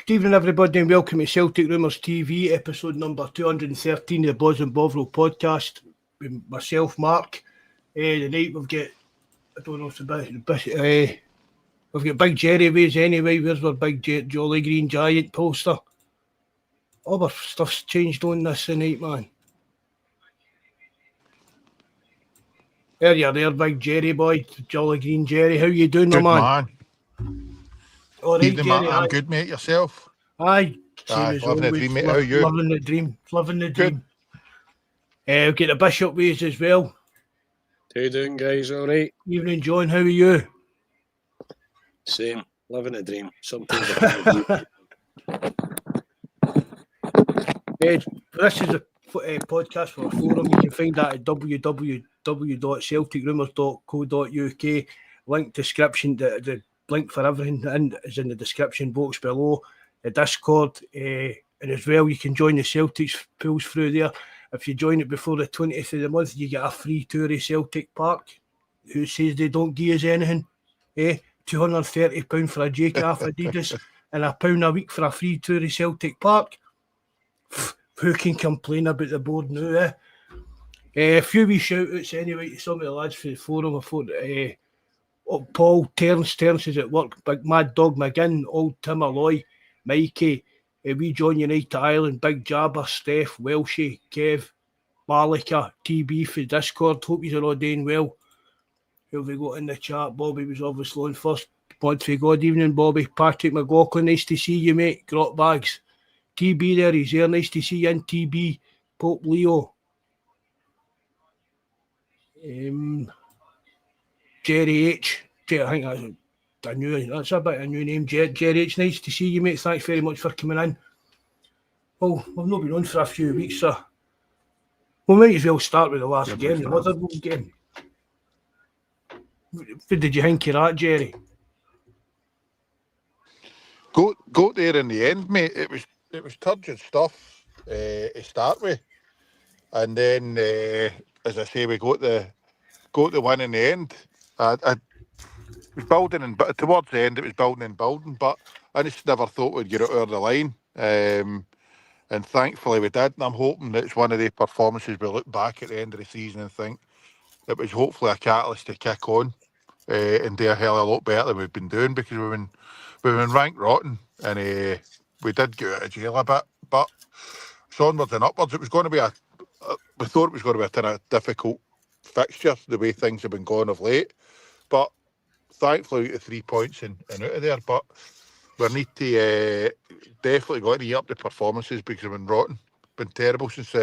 Good evening, everybody, and welcome to Celtic Rumours TV, episode number 213 of the Bawz and Bovril podcast. With myself, Mark. Tonight we've got, I don't know, it's a bit we've got Big Jerry ways anyway. Where's our big jolly green giant poster? All our stuff's changed on this tonight, man. There you are, there, Big Jerry boy, jolly green Jerry. How you doing, good, man? All right, evening, Jerry. I'm good, mate. Yourself? Aye, same as living always. the dream, mate. How are you? Living the dream. Living the dream. We've got the Bishop ways as well. How you doing, guys? All right? Evening, John. How are you? Same. Living the dream. Sometimes this is a podcast for a forum. You can find that at www.celticrumours.co.uk. Link description, the link for everything is in the description box below. The Discord, and as well you can join the Celtics pools through there. If you join it before the 20th of the month, you get a free tour of Celtic Park. Who says they don't give us anything? £230 for a J-Calf Adidas and £1 a week for a free tour of Celtic Park. Who can complain about the board now? A few wee shout-outs anyway to some of the lads for the forum. I thought Paul, Terence is at work, Big Mad Dog McGinn, Old Tim Alloy, Mikey, We Join United Ireland, Big Jabber, Steph, Welshie, Kev, Malika, TB for Discord. Hope you're all doing well. Who have we got in the chat? Bobby was obviously on first. Good evening, Bobby. Patrick McLaughlin, nice to see you, mate. Grot Bags. TB there, he's there. Nice to see you in TB. Pope Leo. Jerry H. I think that's a bit of a new name. Jerry H. Nice to see you, mate. Thanks very much for coming in. Well, we've not been on for a few weeks, so we might as well start with the last game, the Motherwell game. What did you think of that, Jerry? Go there in the end, mate. It was turgid stuff to start with, and then as I say, we got the win in the end. I was building, and towards the end it was building, but I just never thought we'd get it over the line, and thankfully we did. And I'm hoping that it's one of the performances we look back at the end of the season and think it was hopefully a catalyst to kick on and do a hell of a lot better than we've been doing, because we've been ranked rotten, and we did get out of jail a bit, but it's onwards and upwards. It was going to be we thought it was going to be a difficult fixture, the way things have been going of late. But thankfully, the 3 points and out of there. But we need to definitely got to up the performances because they've been rotten, been terrible since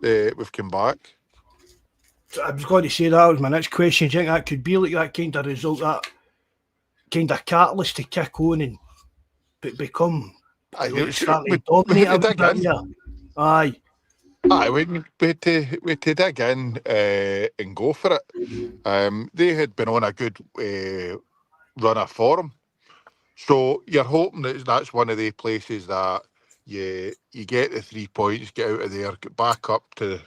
we've come back. I was going to say that was my next question. Do you think that could be like that kind of result, that kind of catalyst to kick on and become start to dominate a bit? Aye. Aye, we had to dig in and go for it. They had been on a good run of form. So you're hoping that that's one of the places that you get the 3 points, get out of there, get back up to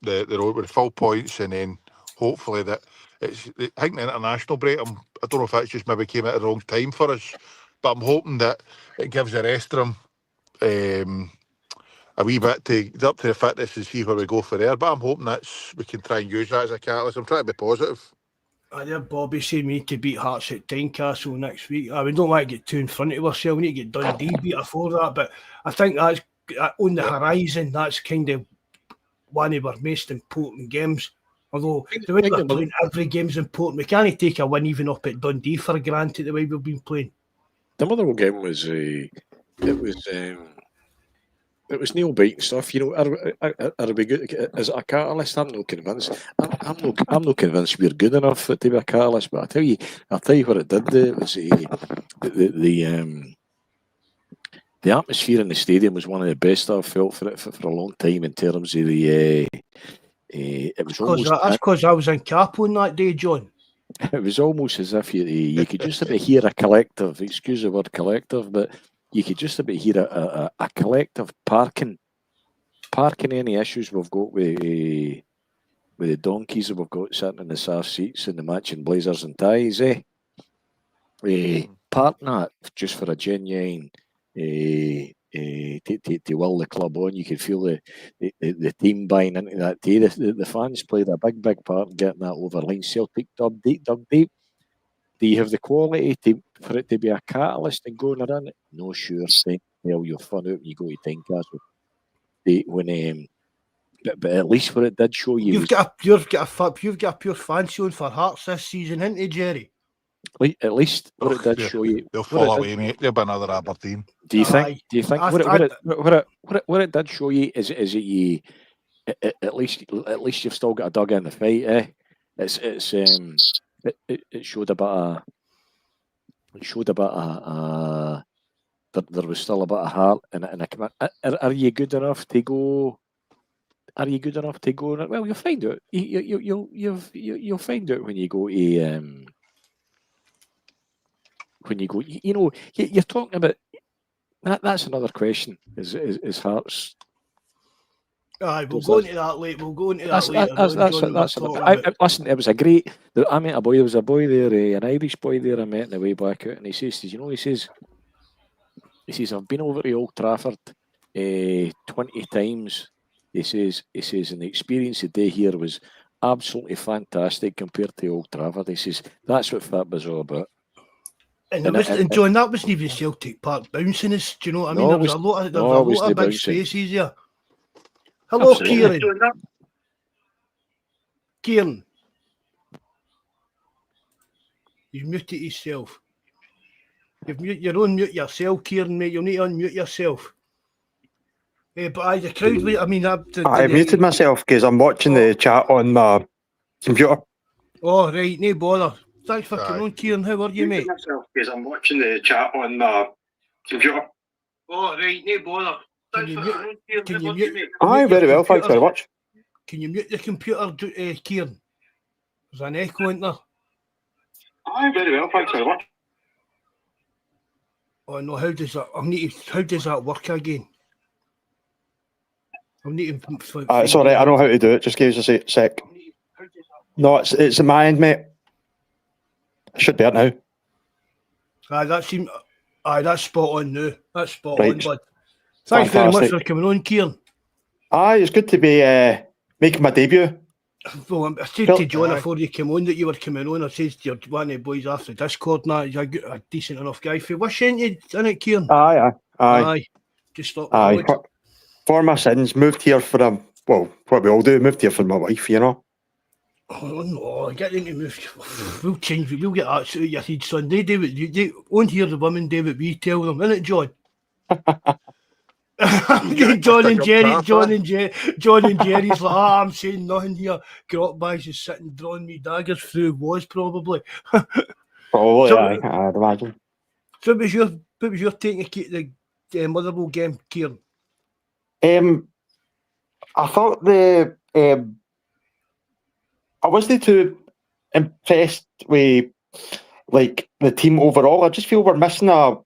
the road with full points, and then hopefully that it's. I think the international break. I don't know if that's just maybe came at the wrong time for us, but I'm hoping that it gives the rest of them a wee bit to get up to the fitness and see where we go for there. But I'm hoping we can try and use that as a catalyst. I'm trying to be positive. I hear Bobby saying we need to beat Hearts at Tynecastle next week. We don't want to get too in front of ourselves. We need to get Dundee beat before that. But I think that's on the horizon. That's kind of one of our most important games. Although the way we're playing, every game's important. We can't take a win even up at Dundee for granted the way we've been playing. The Motherwell game was it was nail biting stuff. You know, are we good? Is it a catalyst? I'm not convinced. I'm not convinced we're good enough to be a catalyst. But I'll tell you what it did. It was the atmosphere in the stadium was one of the best I've felt for a long time in terms of the. It was almost. That's because I was in Capo on that day, John. It was almost as if you could just about hear a collective. Excuse the word collective, but. You could just about hear a collective parking any issues we've got with the donkeys that we've got sitting in the south seats and the matching blazers and ties, parking that just for a genuine to will the club on. You could feel the team buying into that day. The fans played a big part in getting that over line. Celtic dug deep. Do you have the quality for it to be a catalyst and going around it? No, sure. Well, you're fun out when you go to Tynecastle. But at least what it did show you, you've got a pure fancy on for Hearts this season, isn't it, Jerry? At least what it did show you, they'll fall away, mate. They'll be another Aberdeen. Do you think? What it did show you is that you at least you've still got a dug in the fight, eh? It showed a bit of. There was still a bit of heart, and are you good enough to go? Are you good enough to go? Well, you'll find out. You'll find out when you go to when you go. You know, you're talking about that. That's another question. Is Hearts? Aye, we'll go into that later. Listen, it was a great. I met a boy. There was a boy there, an Irish boy there I met on the way back out, and he says, "You know," he says, "I've been over to Old Trafford 20 times." He says, and the experience today here was absolutely fantastic compared to Old Trafford. He says, "That's what FIP was all about." And John, that wasn't even Celtic Park bouncing us. Do you know what I mean? There was a lot of big spaces here. Hello, Absolutely. Kieran. You've muted yourself. You're on mute yourself, Kieran, mate. You'll need to unmute yourself. But the crowd, I mean... I muted myself because I'm watching the chat on my computer. Oh, right, no bother. Thanks for coming on, Kieran. How are you, mate? Myself because I'm watching the chat on my computer. Oh, right, no bother. Can you mute? Aye, very well, thanks very much. Can you mute the computer, Kieran? There's an echo in there. Aye, very well, thanks very much. Oh no, how does that work again? I'll need to. It's all right, I know how to do it. Just give us a sec. No, it's in my end, mate. It should be it now. That's spot on now. That's spot right. on, bud. Thanks very much for coming on, Kieran. Aye, it's good to be making my debut. Well, I said to John before you came on that you were coming on. I said to one of the boys after Discord now, you're a decent enough guy. For what sent you, isn't it, Kieran? Aye. Just stop. Aye. For my sins, moved here for what we all do, moved here for my wife, you know. Oh no, get into move. We'll change. We'll get that suit your head, son. They do what they won't hear the women do what we tell them, innit, John? John and Jerry, John and Jerry's like, I'm saying nothing here. Grotbags is sitting drawing me daggers through was probably. Probably, So- I'd imagine. So what was your take to keep the Motherwell game, Kieran? I thought I wasn't too impressed with like the team overall. I just feel we're missing a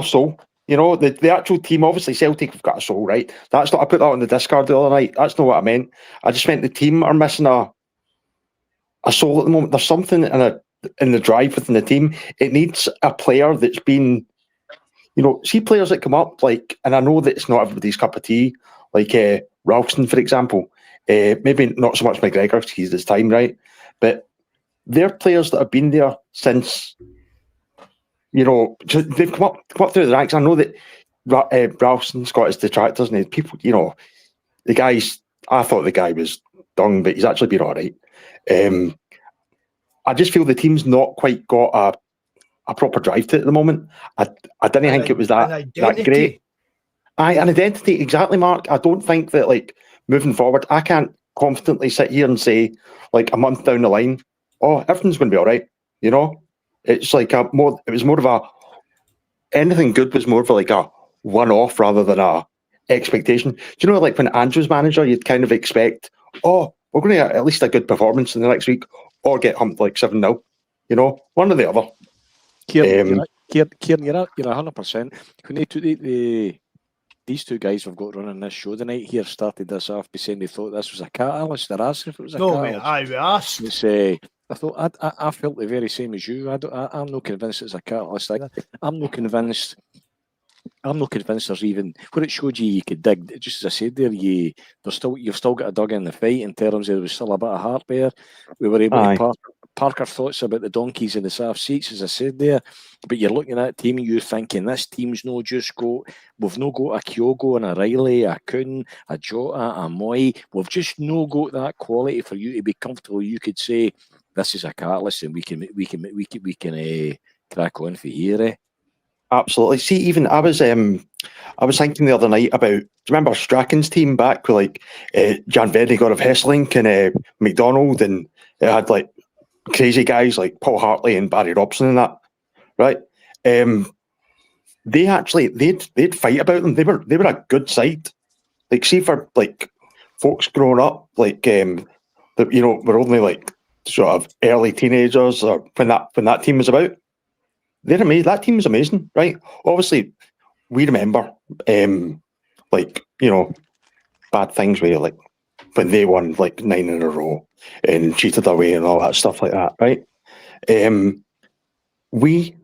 soul. You know, the actual team, obviously Celtic have got a soul, right? That's not, I put that on the discard the other night. That's not what I meant. I just meant the team are missing a soul at the moment. There's something in the drive within the team. It needs a player that's been, you know, see players that come up, like, and I know that it's not everybody's cup of tea, like Ralston, for example. Maybe not so much McGregor, because he's his time, right? But they're players that have been there since, you know, they've come up through the ranks. I know that Ralston's got his detractors, and people, you know, I thought the guy was dung, but he's actually been all right. I just feel the team's not quite got a proper drive to it at the moment. I didn't think it was that great. An identity, exactly, Mark. I don't think that, like, moving forward, I can't confidently sit here and say, like, a month down the line, oh, everything's going to be all right. You know, it's like it was more of anything good was more of like a one-off rather than a expectation. Do you know, like when Andrew's manager, you'd kind of expect, oh, we're going to get at least a good performance in the next week, or get humped like 7-0. You know, one or the other. Kieran, you're 100%. When they took these two guys we've got running this show tonight here started this off by saying they thought this was a catalyst. They're asking if it was a catalyst. We asked. I thought I felt the very same as you. I'm not convinced it's a catalyst either. I'm not convinced there's even where it showed you could dig. Just as I said there, you've still got a dug in the fight in terms of there was still a bit of heart there. We were able to park our thoughts about the donkeys in the soft seats, as I said there. But you're looking at that team and you're thinking this team's no just got. We've no got a Kyogo and a Riley, a Kuhn, a Jota, a Moy. We've just no got that quality for you to be comfortable. You could say this is a catalyst and we can crack on for here. Eh? Absolutely. See, even I was thinking the other night about, do you remember Strachan's team back with like Jan Vedegor of Hesselink and McDonald, and it had like crazy guys like Paul Hartley and Barry Robson and that, right? They'd fight about them. They were a good side. Like, see, for like folks growing up, like you know, we're only like sort of early teenagers, or when that team was about. They're amazing. That team was amazing, right? Obviously, we remember, like, you know, bad things where like when they won like 9 in a row and cheated away and all that stuff like that, right?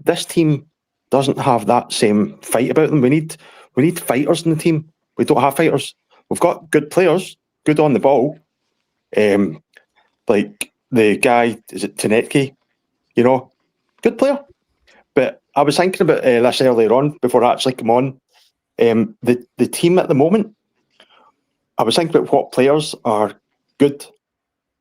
This team doesn't have that same fight about them. We need fighters in the team. We don't have fighters. We've got good players, good on the ball. Like the guy, is it Tanetki? You know, good player. But I was thinking about this earlier on before I actually come on. The team at the moment, I was thinking about what players are good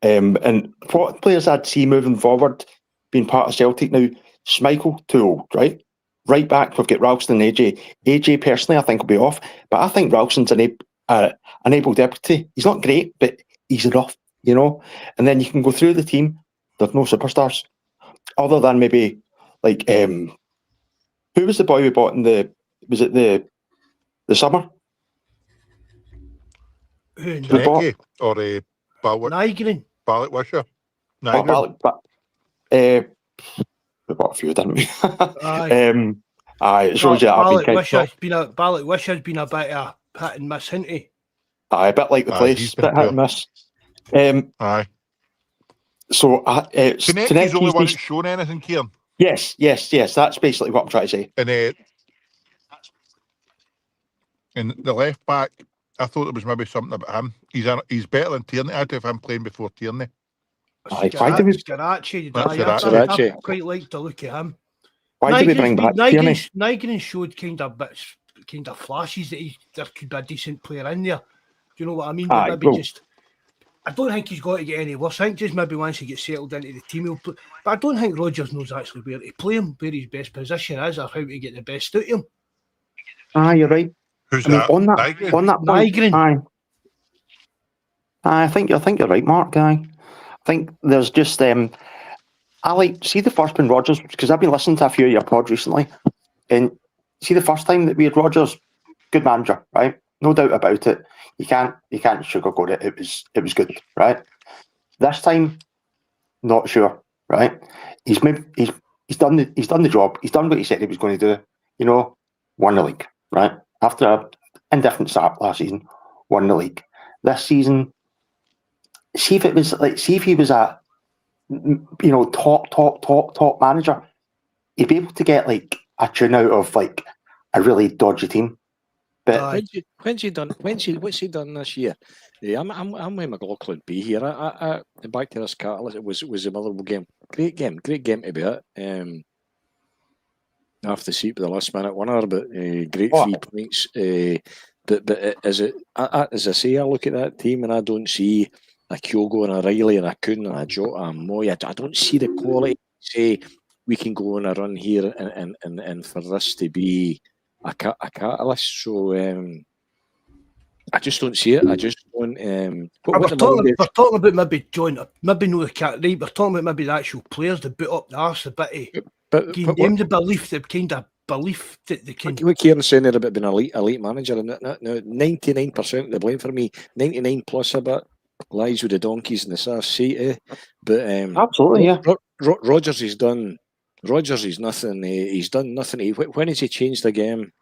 and what players I'd see moving forward being part of Celtic now. Schmeichel, too old, right? Right back, we've got Ralston and AJ. AJ, personally, I think will be off, but I think Ralston's an able deputy. He's not great, but he's enough, you know? And then you can go through the team. There's no superstars, other than maybe like who was the boy we bought in the summer? Neke or Nygren. Ballot Wisher. We bought a few, didn't we? Aye. It shows you that I've been Ballot Wisher's been a bit of hit and miss, hasn't he? Aye, a bit like the place, bit hit and miss. Aye. So Taneki's the only one that's shown anything, Kieran. Yes. That's basically what I'm trying to say. And the left back, I thought there was maybe something about him. He's better than Tierney. I'd have him playing before Tierney. Scarachi. I quite like to look at him. Why did we bring back Tierney? Nygren showed kind of flashes that there could be a decent player in there. Do you know what I mean? Just I don't think he's got to get any worse. I think just maybe once he gets settled into the team, he'll play. But I don't think Rodgers knows actually where to play him, where his best position is, or how to get the best out of him. You're right. Who's I mean, that? on that Nigel? point, Nygren. I think you're right, Mark. I think there's just I like see the first when Rodgers, because I've been listening to a few of your pods recently, and see the first time that we had Rodgers, good manager, right? No doubt about it. You can't sugarcoat it. It was good, right? This time, not sure, right? He's done the job. He's done what he said he was going to do. You know, won the league, right? After an indifferent start last season, won the league. This season, see if he was a top manager, he'd be able to get like a tune out of like a really dodgy team. But what's he done this year? Yeah, I'm with McLaughlin B here. I back to this catalyst. It was a Motherwell game. Great game to be at. I have to see it with the last minute winner, but great 3 points. But as I say, I look at that team and I don't see a Kyogo and a Riley and a Kuhn and a Jota and Moy. I don't see the quality to say we can go on a run here and for this to be a catalyst. So I just don't see it. I just don't. We're talking about maybe John, maybe no the cat right. We're talking about maybe the actual players that boot up the arse a bit. But the belief, the kind of belief that they can. What Kieran's saying there about being an elite manager, and 99% of the blame for me, 99 plus a bit, lies with the donkeys and the South Sea. But absolutely, yeah. Rodgers is done. Rodgers is nothing. He's done nothing. When has he changed the game?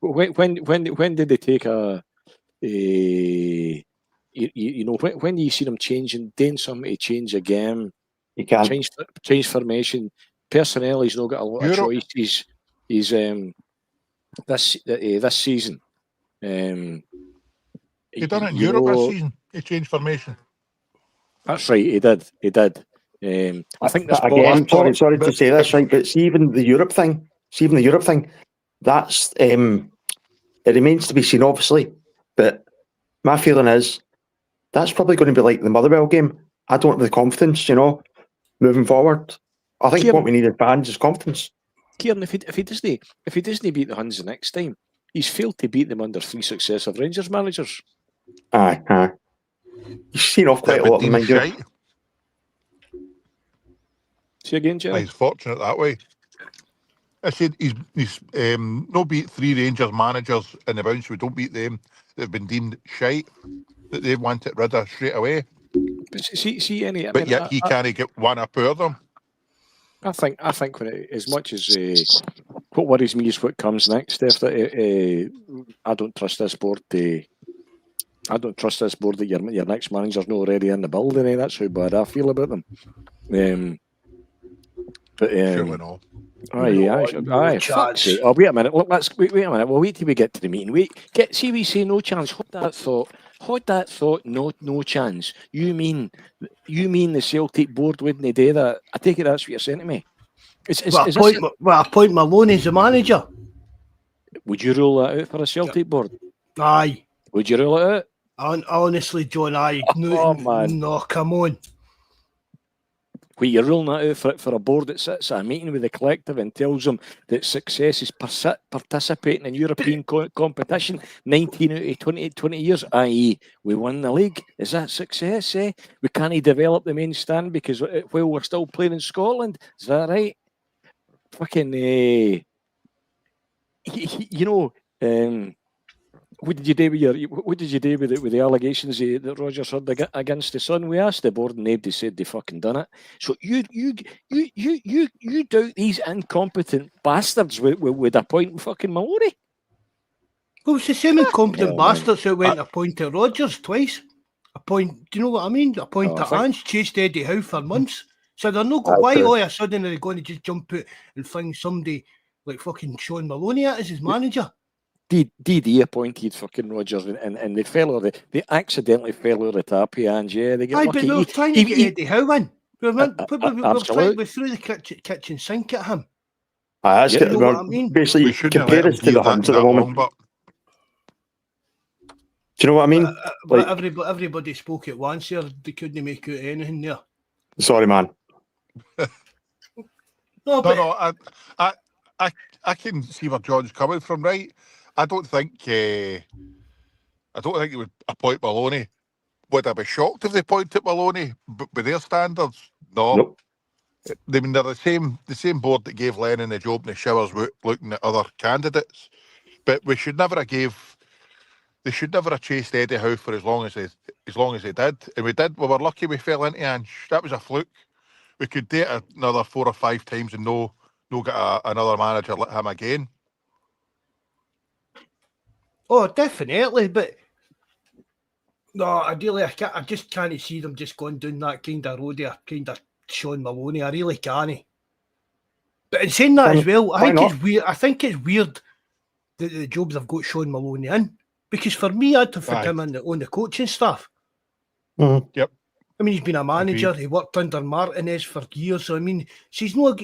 When did they take a? When do you see them changing, doing something to change a game? You can change formation. Personnel, he's not got a lot of choices. He's this season. He done it in Europe this season. He changed formation. That's right. He did. I think this again. Sorry to say this, right? But see, even the Europe thing. That's it remains to be seen, obviously. But my feeling is that's probably going to be like the Motherwell game. I don't have the confidence, moving forward. I think what we need in fans is confidence. Kieran, if he doesn't beat the Huns the next time, he's failed to beat them under 3 successive Rangers managers. Aye. He's seen off quite a lot of them. See again, Jerry? He's fortunate that way. I said he's no beat 3 Rangers managers in the bounce. We don't beat them. They've been deemed shite. That they want it rid of straight away. But see any. Yet he can't get one up out of them. I think as much as what worries me is what comes next, Steph. That I don't trust this board. I don't trust this board that your next manager's not already in the building. That's how bad I feel about them. Surely not. Aye. Fuck's sake. Oh, wait a minute. Look, wait a minute. We'll wait till we get to the meeting. See, we say no chance. Hold that thought. No chance. You mean the Celtic board wouldn't do that? I take it that's what you're saying to me. Appoint Maloney as the manager. Would you rule that out for a Celtic board? Aye. Would you rule it out? Honestly, John, aye. Man. No, come on. Wait, you're ruling that out for a board that sits at a meeting with the collective and tells them that success is participating in European competition 19 out of 20 years, i.e. we won the league. Is that success, eh? We can't develop the main stand because we're still playing in Scotland. Is that right? Fucking, what did you do with the allegations that Rodgers had against the Sun? We asked the board and they said they fucking done it. So you doubt these incompetent bastards would appoint fucking Maloney? Well, it's the same incompetent bastards that went appointed Rodgers twice. Do you know what I mean? Appointed Ange, chased Eddie Howe for months. So they're not going. Why all of a sudden are they going to just jump out and find somebody like fucking Sean Maloney as his manager? DD appointed fucking Rodgers and they accidentally fell out of the tap here, and they get lucky. But we were trying to get Eddie Howe in. We were trying to throw the kitchen sink at him. Basically, compare us to the Huns at the moment. Do you know what I mean? But everybody spoke at once here. They couldn't make out anything there. Sorry, man. No, but No, I can see where John's coming from, right? I don't think it would appoint Maloney. Would I be shocked if they appointed Maloney? But with their standards, no. Nope. I mean, they're the same board that gave Lennon the job in the showers looking at other candidates. But they should never have chased Eddie Howe for as long as they did. And we did. We were lucky we fell into Ange. That was a fluke. We could do it another 4 or 5 times and no get another manager like him again. oh, definitely. But no, ideally, I just can't see them just going down that kind of road there, kind of Sean Maloney. I really can't. But in saying that as well, I think it's weird. I think it's weird that the jobs have got Sean Maloney in, because for me, I'd have put him on the coaching staff. Mm-hmm. Yep. I mean, he's been a manager. He worked under Martinez for years. So I mean, she's not.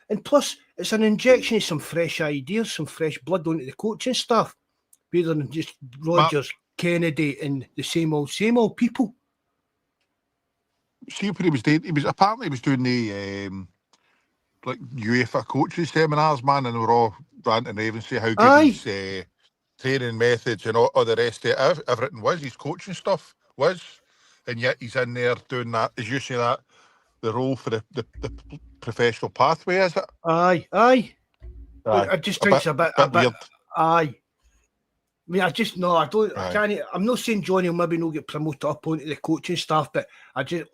And plus, it's an injection of some fresh ideas, some fresh blood onto the coaching staff, rather than just Rodgers, Kennedy, and the same old people. See what he was doing. He was doing the like UEFA coaches seminars, man, and they were all ranting and raving, say how good his training methods and all the rest of it, everything was. His coaching stuff was, and yet he's in there doing that, as you say, that the role for the professional pathway, is it? Aye. I just think it's a bit weird. Aye. I mean, I can't. I'm not saying Johnny will maybe not get promoted up onto the coaching staff, but I just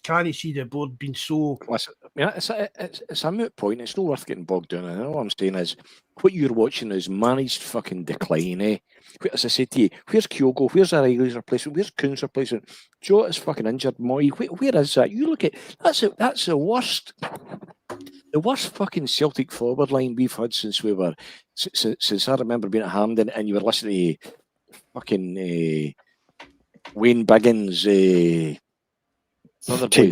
can't see the board being so. Listen, I mean, it's a moot point. It's not worth getting bogged down in. All I'm saying is, what you're watching is managed fucking decline, eh? As I said to you, where's Kyogo? Where's O'Reilly's replacement? Where's Kuhn's replacement? Joe is fucking injured. Moy, where is that? You look at that's the worst. The worst fucking Celtic forward line we've had since I remember being at Hampden, and you were listening to fucking Wayne Biggins. Another boy,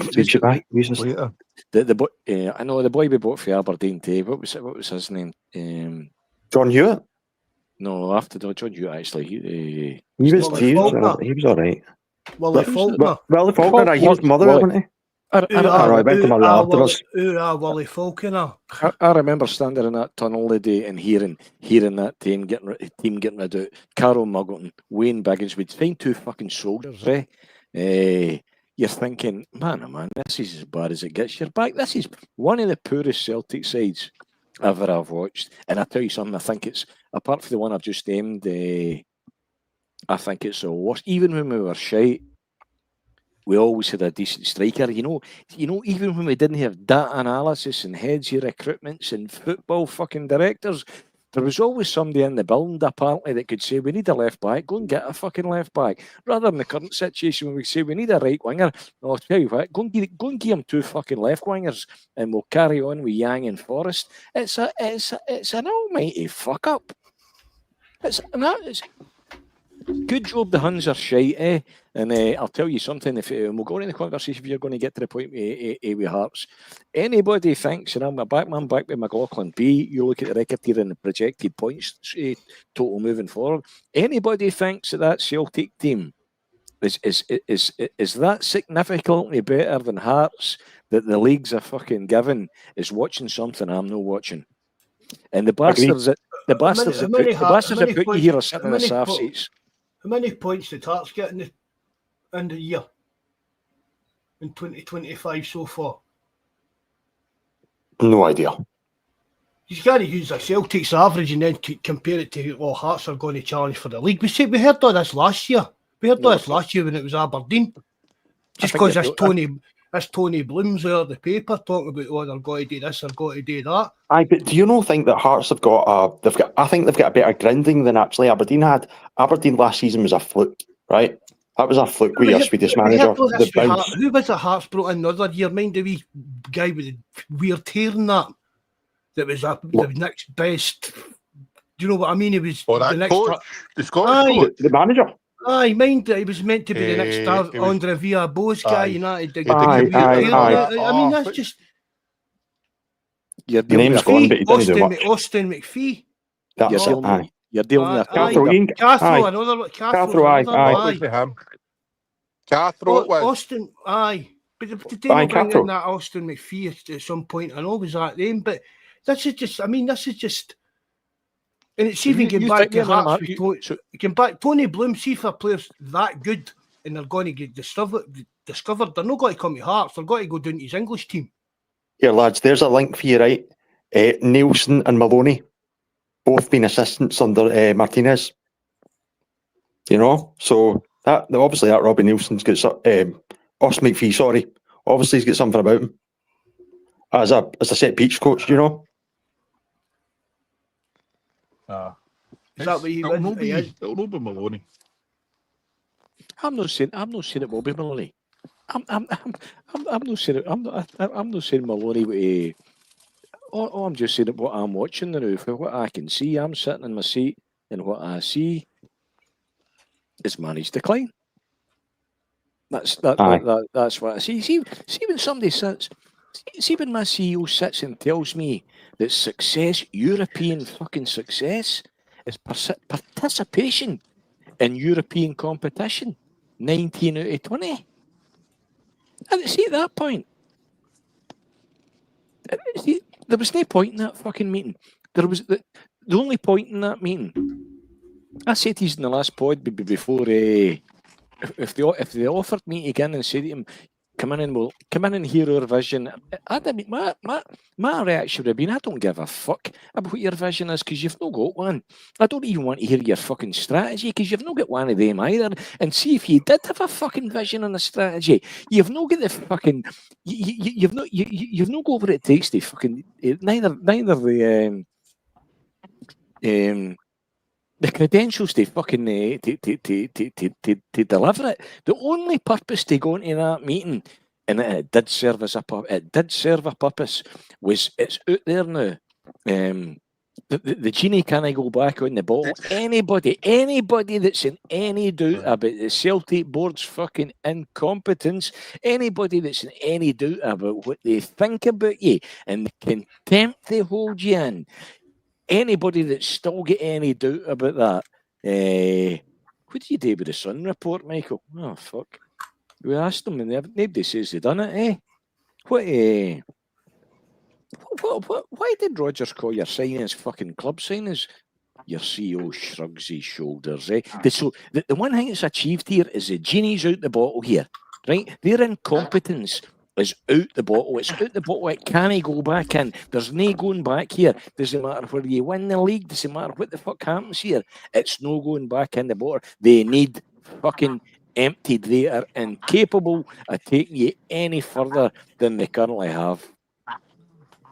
the boy. I know the boy we bought for Aberdeen today. What was his name? John Hewitt. No, after John Hewitt actually. He was all right. Willie Faulkner. Willie Faulkner. He was mother, wasn't he? Willie Faulkner. I remember standing in that tunnel the day and hearing that team getting rid of Carol Muggleton, Wayne Biggins. We'd find 2 fucking soldiers, eh? You're thinking, man, this is as bad as it gets. You're back. This is one of the poorest Celtic sides ever I've watched. And I tell you something, I think it's, apart from the one I've just named, I think it's the worst. Even when we were shite, we always had a decent striker. You know, even when we didn't have data analysis and heads of recruitments and football fucking directors, there was always somebody in the building apparently that could say, we need a left back, go and get a fucking left back. Rather than the current situation where we say we need a right winger. No, I'll tell you what, go and give him 2 fucking left wingers and we'll carry on with Yang and Forrest. It's an almighty fuck up. It's good job the Huns are shite, eh? And I'll tell you something, if we'll go into the conversation if you're going to get to the point with Hearts. Anybody thinks, and I'm a back with McLaughlin B, you look at the record here and the projected points total moving forward, anybody thinks that Celtic team is that significantly better than Hearts that the leagues are fucking given is watching something I'm not watching. And the bastards that put you here are sitting in the staff seats. How many points did Hearts get in the year? In 2025 so far? No idea. You can't use a Celtic's average and then compare it to Hearts are going to challenge for the league. We heard all this last year. We heard all this last year when it was Aberdeen. Just because that's Tony Bloom's out of the paper talking about they're going to do this, they're going to do that. Aye, but do you not think that Hearts have got I think they've got a better grinding than actually Aberdeen had. Aberdeen last season was a fluke, right? That was a fluke with your Swedish manager. Who was it Hearts brought in another year? Mind the wee guy with the weird hair and that was the next best. Do you know what I mean? He was the next coach, the Scottish coach. The manager. Aye, mind that he was meant to be the next Andre Villa Bawz guy, United. I mean, that's just. Your name's gone, but he doesn't do much. Austin McPhee. That's it. Aye. You're dealing with a Cathro, Ian, Cathro, aye. another one. Cathro, aye, another aye. one, What was him? Cathro it was. Austin, aye. But did they Aye, not bring Cathro. in that Austin McPhee at some point? I know it was that name, but this is just, I mean, this is just, and it's So even you getting think back to they're gonna Hearts mark you- with so- Tony Bloom, see if a player's that good and they're going to get discovered, they're not going to come to Hearts, they're going to go down to his English team. Here, lads, there's a link for you, right? Nielsen and Maloney, both been assistants under Martinez. You know, so that obviously that Robbie Nielsen's got Austin McPhee, sorry, obviously he's got something about him as a set piece coach. You know, Is that what he is? It'll not be Maloney. I'm not saying it will be Maloney. I'm not saying it. I'm not saying Maloney. I'm just saying what I'm watching now. For what I can see, I'm sitting in my seat, and what I see is managed decline. That's what I see. See when somebody sits. See when my CEO sits and tells me that success, European fucking success, is participation in European competition. 19 out of 20. And see at that point, see, there was no point in that fucking meeting. There was the only point in that meeting. I said to you in the last pod before, if they offered me to get in and say to him, come in and hear our vision. My reaction would have been, I don't give a fuck about what your vision is because you've not got one. I don't even want to hear your fucking strategy because you've not got one of them either. And see if you did have a fucking vision and a strategy, you've not got the fucking you've not got what it takes to fucking neither the credentials to fucking to deliver it. The only purpose to go into that meeting, and it did serve a purpose, was it's out there now. The genie can't go back on the bottle. Anybody that's in any doubt about the Celtic board's fucking incompetence, anybody that's in any doubt about what they think about you and the contempt they hold you in, anybody that's still got any doubt about that, what do you do with the Sun report, Michael? Oh, fuck. We asked them and nobody says they done it, eh? Why did Rogers call your signings fucking club signings? Your CEO shrugs his shoulders, eh? So the one thing that's achieved here is the genie's out the bottle here, right? Their incompetence is out the bottle. It's out the bottle. It can't go back in. There's no going back here. Doesn't matter whether you win the league. Doesn't matter what the fuck happens here. It's no going back in the bottle. They need fucking emptied. They are incapable of taking you any further than they currently have.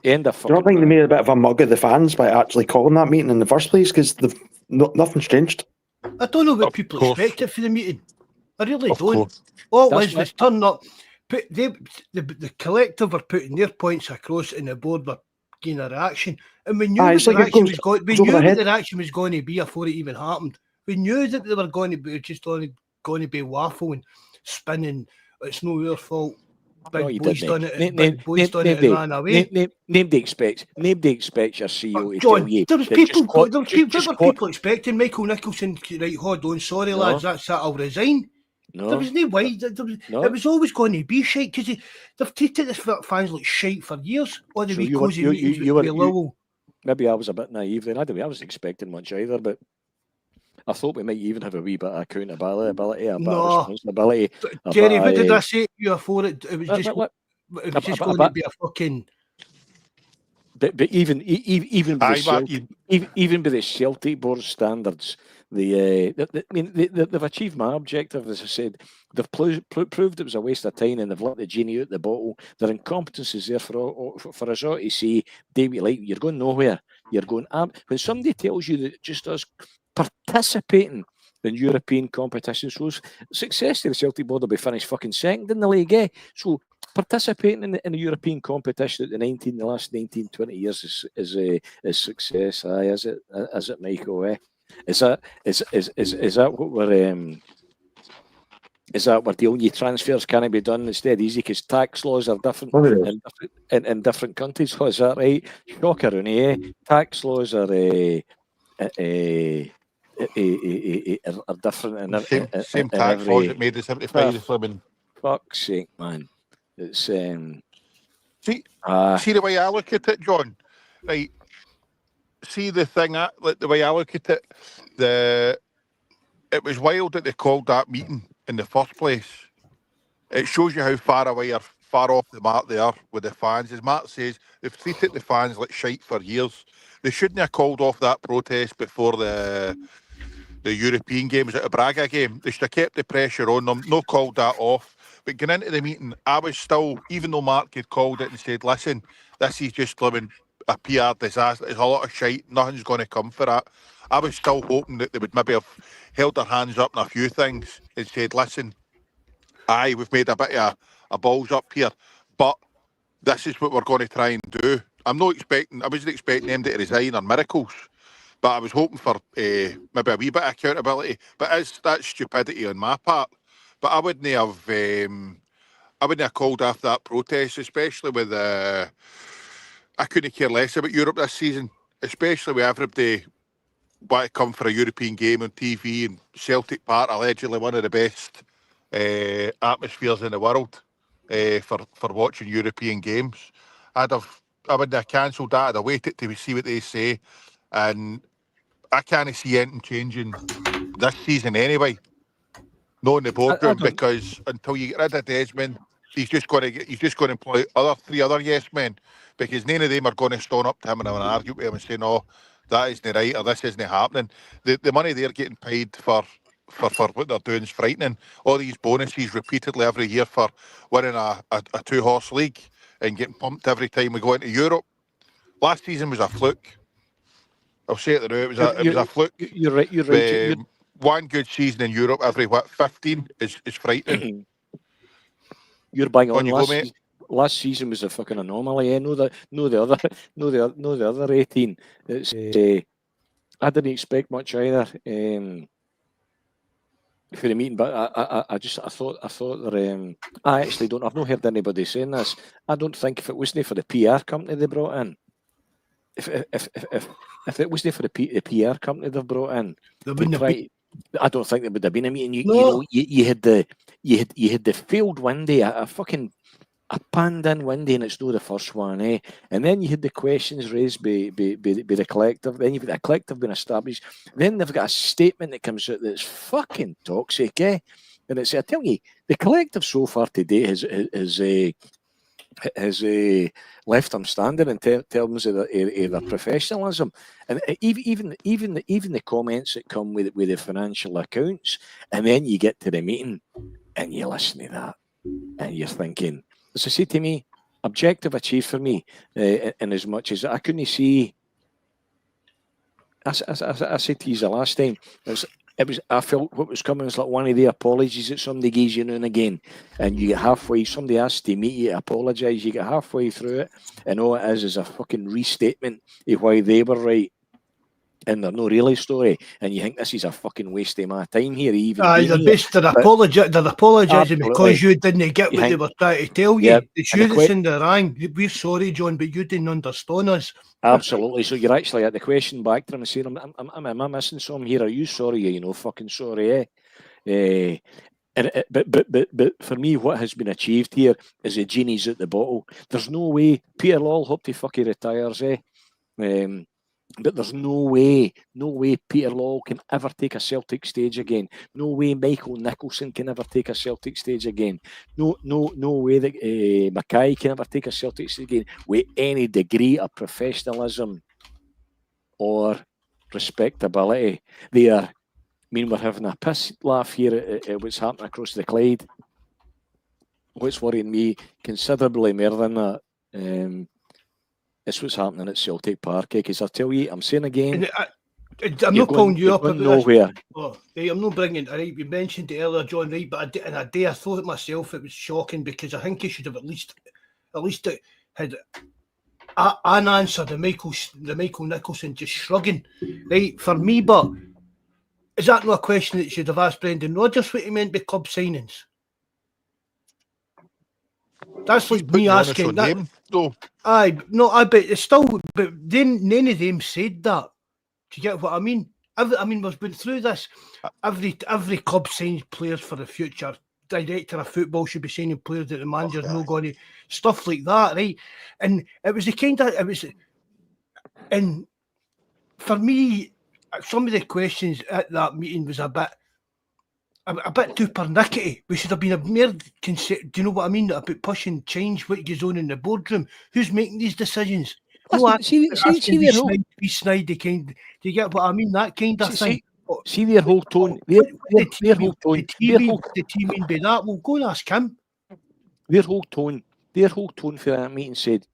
End of do you not think they made a bit of a mug of the fans by actually calling that meeting in the first place? Because nothing's changed. I don't know what Of people course. expected for the meeting. I really Of don't. course. All it That's was turn up. The collective were putting their points across, and the board were getting a reaction. And we knew Aye, what it's the like it reaction goes- was going. We goes over knew the what head. the reaction was going to be before it even happened. We knew that they were going to be just only going to be waffling, spinning. It's no your fault. No, Big you boys didn't. done it. Big boys done it and ran away. Nobody expects your CEO to John, tell you. there was that people. just There was just- people. just There were people expecting Michael Nicholson. Right, hold on, sorry No. lads, that's it. I'll resign. No, There was no way. No. It was always going to be shite because they've treated this fans like shite for years. All the So wee you were- cosy you- meetings you with were- Lowell. maybe I was a bit naive then. I was expecting much either, but I thought we might even have a wee bit of accountability, a bit No. of responsibility. Jerry, a what bit did of, I say to you before it? It was But- just. but- It was just but- going but- to be a fucking. But even with the Aye, Celtic, even with the Celtic board standards, they've achieved my objective. As I said, they've proved it was a waste of time, and they've let the genie out the bottle. Their incompetence is there for us all to see. David, like, you're going nowhere. You're going up. When somebody tells you that just us participating in European competition shows success to the Celtic board will be finished fucking second in the league, eh? So participating in a European competition at the last 19, 20 years is success. Aye, is it, Michael? Eh? Is that what we're is that we're dealing with transfers can't be done instead easy because tax laws are different in different countries? Oh, is that right? Shocker, eh? Tax laws are are different Same in tax laws that every. made us have to buy the flipping. Fuck's sake, man! It's See the way I look at it, John. Right. See the thing, like the way I look at it, it was wild that they called that meeting in the first place. It shows you how far off the mark they are with the fans. As Mark says, they've treated the fans like shite for years. They shouldn't have called off that protest before the European game. Was it a Braga game? They should have kept the pressure on them, no called that off. But going into the meeting, I was still, even though Mark had called it and said, listen, this is just living a PR disaster. There's a lot of shite. Nothing's going to come for that. I was still hoping that they would maybe have held their hands up on a few things and said, listen, aye, we've made a bit of a balls up here, but this is what we're going to try and do. I wasn't expecting them to resign or miracles, but I was hoping for maybe a wee bit of accountability. But that's stupidity on my part. But I wouldn't have called off that protest, especially with I couldn't care less about Europe this season, especially with everybody want to come for a European game on TV and Celtic Park, allegedly one of the best atmospheres in the world for watching European games. I wouldn't have cancelled that. I'd have waited to see what they say, and I can't see anything changing this season anyway. Not in the boardroom, because until you get rid of Desmond, he's just going to employ three other yes men, because none of them are going to stand up to him and have an argument with him and say, no, that isn't right or this isn't happening. The money they're getting paid for what they're doing is frightening. All these bonuses repeatedly every year for winning a two-horse league and getting pumped every time we go into Europe. Last season was a fluke. I'll say it now. It was a fluke. You're right. One good season in Europe every 15 is frightening. You're bang on. Last season was a fucking anomaly. No the other 18. It's I didn't expect much either for the meeting, but I thought that I actually don't. I've not heard anybody saying this. I don't think if it wasn't for the PR company they brought in, if it wasn't for the PR company they've brought in, I don't think there would have been a meeting. You had the failed Windy, a panned in Windy, and it's not the first one, eh? And then you had the questions raised by the collective. Then you've got a collective being established. Then they've got a statement that comes out that's fucking toxic, eh? And I tell you, the collective so far today has left them standing in terms of their professionalism, and even the comments that come with the financial accounts, and then you get to the meeting and you listen to that and you're thinking, as I say to me, objective achieved for me, in as much as I couldn't see. I said to you the last time, I felt what was coming was like one of the apologies that somebody gives you now and again, and you get halfway, somebody asks to meet you to apologise, you get halfway through it, and all it is a fucking restatement of why they were right, and they're no really story, and you think this is a fucking waste of my time here. They're apologising because you didn't get what they were trying to tell you. Yeah, it's you that's in the wrong. We're sorry, John, but you didn't understand us. Absolutely. So you're actually at the question back to them and saying, am I missing some here? Are you sorry? Fucking sorry, eh? But for me, what has been achieved here is the genie's at the bottle. There's no way Peter Lawwell hope to fucking retires, eh? But there's no way Peter Lawwell can ever take a Celtic stage again. No way Michael Nicholson can ever take a Celtic stage again. No way that Mackay can ever take a Celtic stage again with any degree of professionalism or respectability. We're having a piss laugh here at what's happening across the Clyde. What's worrying me considerably more than that, it's what's happening at Celtic Park, because I tell you, I'm saying again, I'm not pulling you up nowhere. I'm not bringing it right. You mentioned it earlier, John, right? But in a day, I thought it myself. It was shocking because I think he should have at least had an answer. The Michael Nicholson just shrugging, right? For me, but is that not a question that you should have asked Brendan Rodgers what he meant by club signings? That's like me asking that. I bet it's still, but then none of them said that. Do you get what I mean? We've been through this. Every club signs players for the future. Director of football should be signing players that the manager's not going to, stuff like that, right? And it was and for me, some of the questions at that meeting was a bit too pernickety. We should have been a more do you know what I mean? About pushing change, what goes on in the boardroom. Who's making these decisions? See their whole... Be snidey kind. Do you get what I mean? That kind of thing. See their whole tone. Their whole tone. The team mean by that? Well, go and ask him. Their whole tone for that meeting said,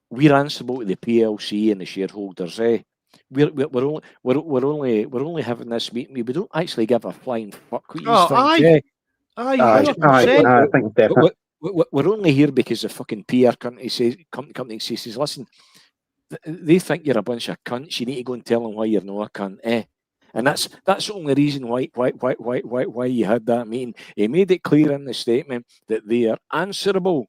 "We're answerable to the PLC and the shareholders. We're only having this meeting. We don't actually give a flying fuck what you think. I think definitely. We're only here because the fucking PR company says, listen, they think you're a bunch of cunts. You need to go and tell them why you're not a cunt, And that's the only reason why you had that meeting. He made it clear in the statement that they are answerable.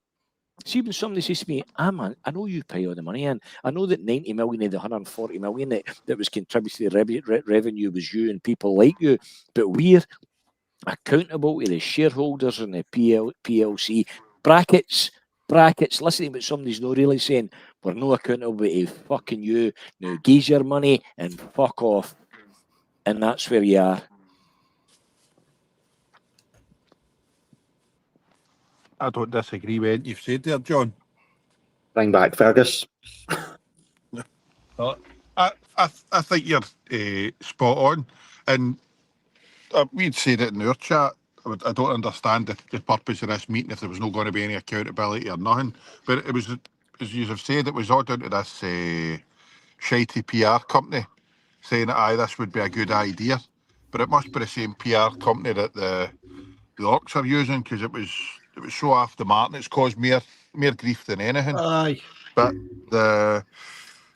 See, when somebody says to me, I know you pay all the money in. I know that 90 million of the 140 million that was contributed to the revenue was you and people like you, but we're accountable to the shareholders and the PLC. Brackets. Listen to what somebody's not really saying. We're not accountable to fucking you. Now geese your money and fuck off. And that's where you are. I don't disagree with what you've said there, John. Bring back Fergus. I think you're spot on. And we'd said it in our chat. I don't understand the purpose of this meeting if there was not going to be any accountability or nothing. But it was, as you have said, it was all down to this shitey PR company saying that this would be a good idea. But it must be the same PR company that the Orcs are using, because it was so off the mark and it's caused more grief than anything. Aye. But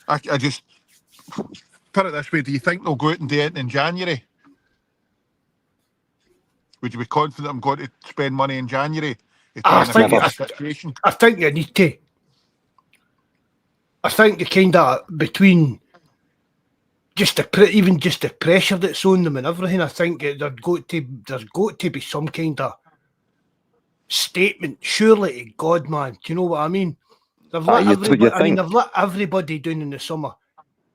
I just put it this way: do you think they'll go out and do it in January? Would you be confident I'm going to spend money in January? I think you need to. I think the kind of between just the pressure that's on them and everything. I think there's got to be some kind of statement, surely to God, man. Do you know what I mean? They've let everybody down in the summer,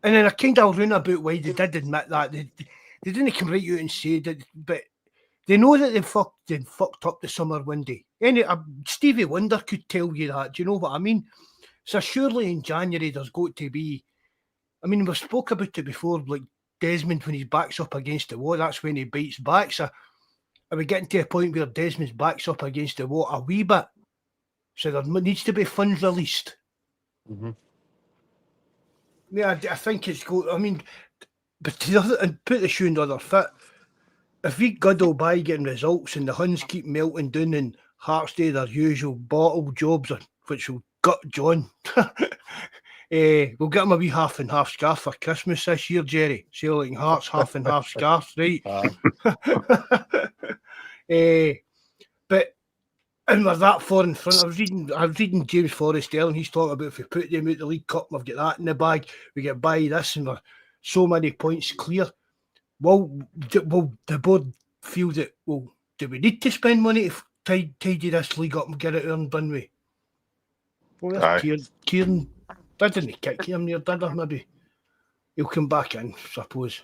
and then I kind of run about why they did admit that they didn't come right out and say that, but they know that they fucked up the summer window. Stevie Wonder could tell you that. Do you know what I mean? So surely in January there's got to be. I mean, we've spoke about it before, like Desmond when his back's up against the wall. That's when he bites back. So are we getting to a point where Desmond's back's up against the wall a wee bit? So there needs to be funds released. Mm-hmm. Yeah, I think it's good. I mean, but and put the shoe in the other foot. If we guddle by getting results and the Huns keep melting down and Hearts do their usual bottle jobs, which will gut John, we'll get him a wee half and half scarf for Christmas this year, Jerry. See, like Hearts half and half scarf, right? But and we're that far in front. I was reading James Forrest earlier, and he's talking about if we put them out the League Cup, we've got that in the bag. We get by this, and we're so many points clear. Well, the board feel that, well, do we need to spend money to tidy this league up and get it earned done with? Well, that's Kieran. That didn't kick him there, did I? Maybe he'll come back in, I suppose.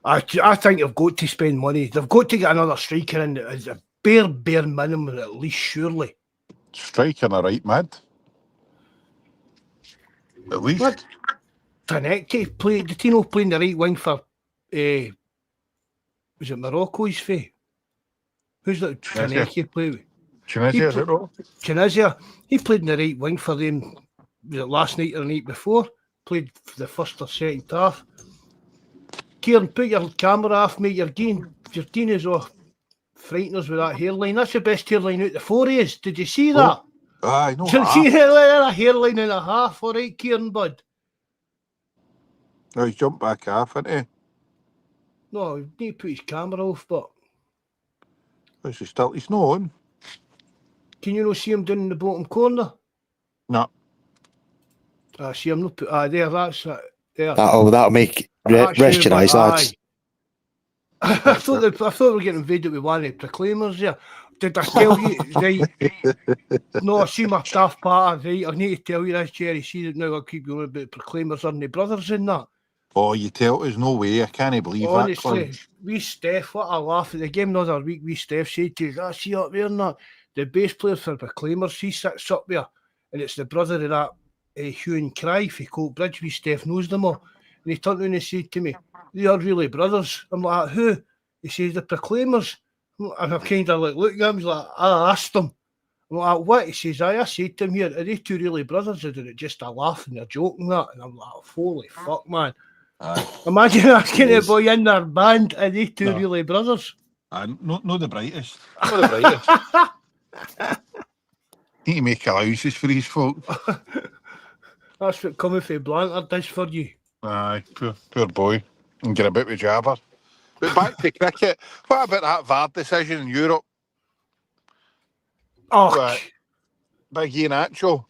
I think they've got to spend money. They've got to get another striker in as a bare minimum, at least, surely. Striker, all right, mad. At least. What? Tanecki played. Did Tino playing the right wing for? Was it Morocco's fee? Who's that? Tanecki play with? Tunisia, is it wrong? Tunisia. He played in the right wing for them. Was it last night or the night before? Played for the first or second half. Kieran, put your camera off, mate. Your Dean is off. Frightening us with that hairline. That's the best hairline out the four he is. Did you see that? I know. Did you see a hairline and a half? All right, Kieran, bud. No, he's jumped back half, hasn't he? No, he need to put his camera off, but. He's not on. Can you not see him down in the bottom corner? No. I see him not put. There, that's there. That'll make rest your eyes, lads. I thought we were getting invaded with one of the proclaimers there. Did I tell you? Right? No, I see my daft part. Right, I need to tell you this, Jerry. See that now I keep going about proclaimers and the brothers in that. Oh, you tell us, no way. I can't believe Honestly, that. we Steph, what a laugh at the game the other week. We Steph said to us, I see up there and that. The bass player for proclaimers, he sits up there, and it's the brother of that Hugh and Cry for Colt Bridge. We Steph knows them all. And he turned around and said to me, they are really brothers. I'm like, who? He says, the proclaimers. And I kind of like looked at him, he's like, I asked him. I'm like, what? He says, I said to him here, are they two really brothers or did it just a laugh and they're joking that? And I'm like, holy fuck, man. Imagine asking a boy in their band, are they two really brothers? Not the brightest. Not the brightest. Need to make allowances for these folk. That's what coming from Blantyre does for you. Aye, poor boy. And get a bit with jabber. But back to cricket. What about that VAR decision in Europe? Oh, Big Ian Atcho. Are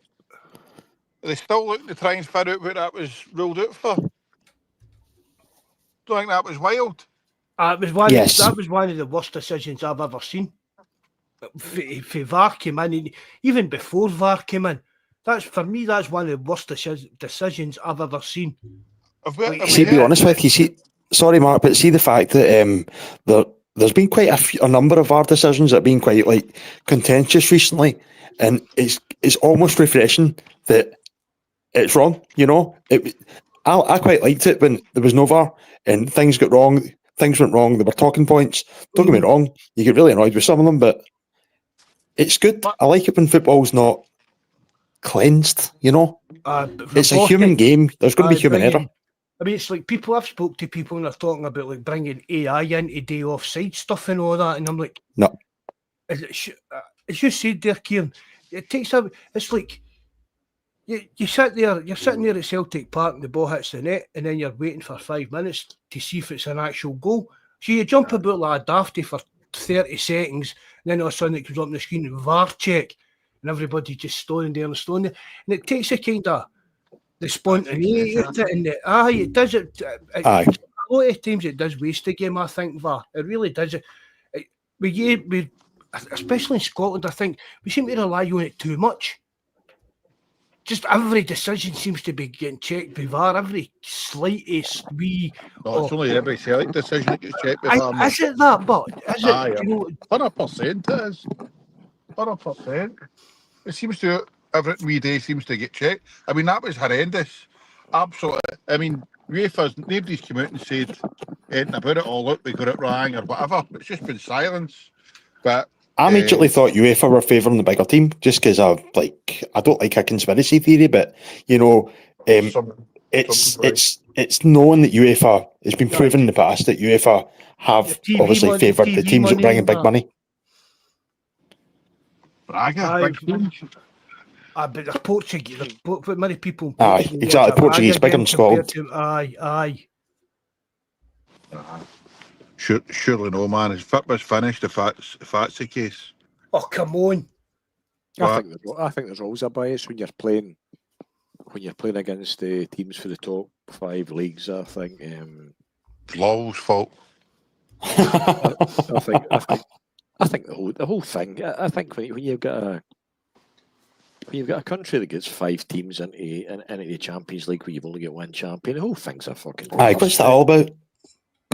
they still looking to try and figure out what that was ruled out for? Don't think that was wild. that was one of the worst decisions I've ever seen. For VAR came in, and even before VAR came in, for me, that's one of the worst decisions I've ever seen. Be honest with you, sorry, Mark, but see the fact that there's been quite a number of VAR decisions that have been quite like contentious recently, and it's almost refreshing that it's wrong. You know, I quite liked it when there was no VAR and things got wrong. Things went wrong. There were talking points. Don't get me wrong, you get really annoyed with some of them, but it's good. I like it when football's not cleansed. You know, it's a human game. There's going to be human error. I mean, it's like I've spoke to people and they're talking about like bringing AI in to do offside stuff and all that, and I'm like, no. As you said there, Kieran, it's like you're sitting there at Celtic Park and the ball hits the net, and then you're waiting for 5 minutes to see if it's an actual goal. So you jump about like a dafty for 30 seconds, and then all of a sudden it comes up on the screen and VAR check, and everybody just standing there, and it takes a kind of the spontaneity of it, and it does it. A lot of times it does waste the game. I think VAR, it really does. We especially in Scotland, I think we seem to rely on it too much. Just every decision seems to be getting checked by VAR. Every slightest wee. No, it's only every Celtic decision that gets checked by VAR. Is it that? But is it? Aye, 100% it is. 100%. It seems to. Every wee day seems to get checked. I mean, that was horrendous. Absolutely. I mean, nobody's come out and said anything about it, or look, we got it wrong, or whatever. It's just been silence. But I immediately thought UEFA were favouring the bigger team, just because I don't like a conspiracy theory, but you know, it's known that UEFA, it's been proven in the past that UEFA have obviously favoured the teams that bring in big money. Braga, big teams. But the Portuguese, but many people. Exactly. Portuguese bigger than Scotland. Aye. Surely no, man. His fit was finished if that's the case. Oh, come on. I think there's always a bias when you're playing against teams for the top 5 leagues. I think Lowell's fault. I think the whole thing. I think when you've got a country that gets 5 teams into the Champions League where you've only got 1 champion, the whole thing's a fucking. Aye, what's that all about?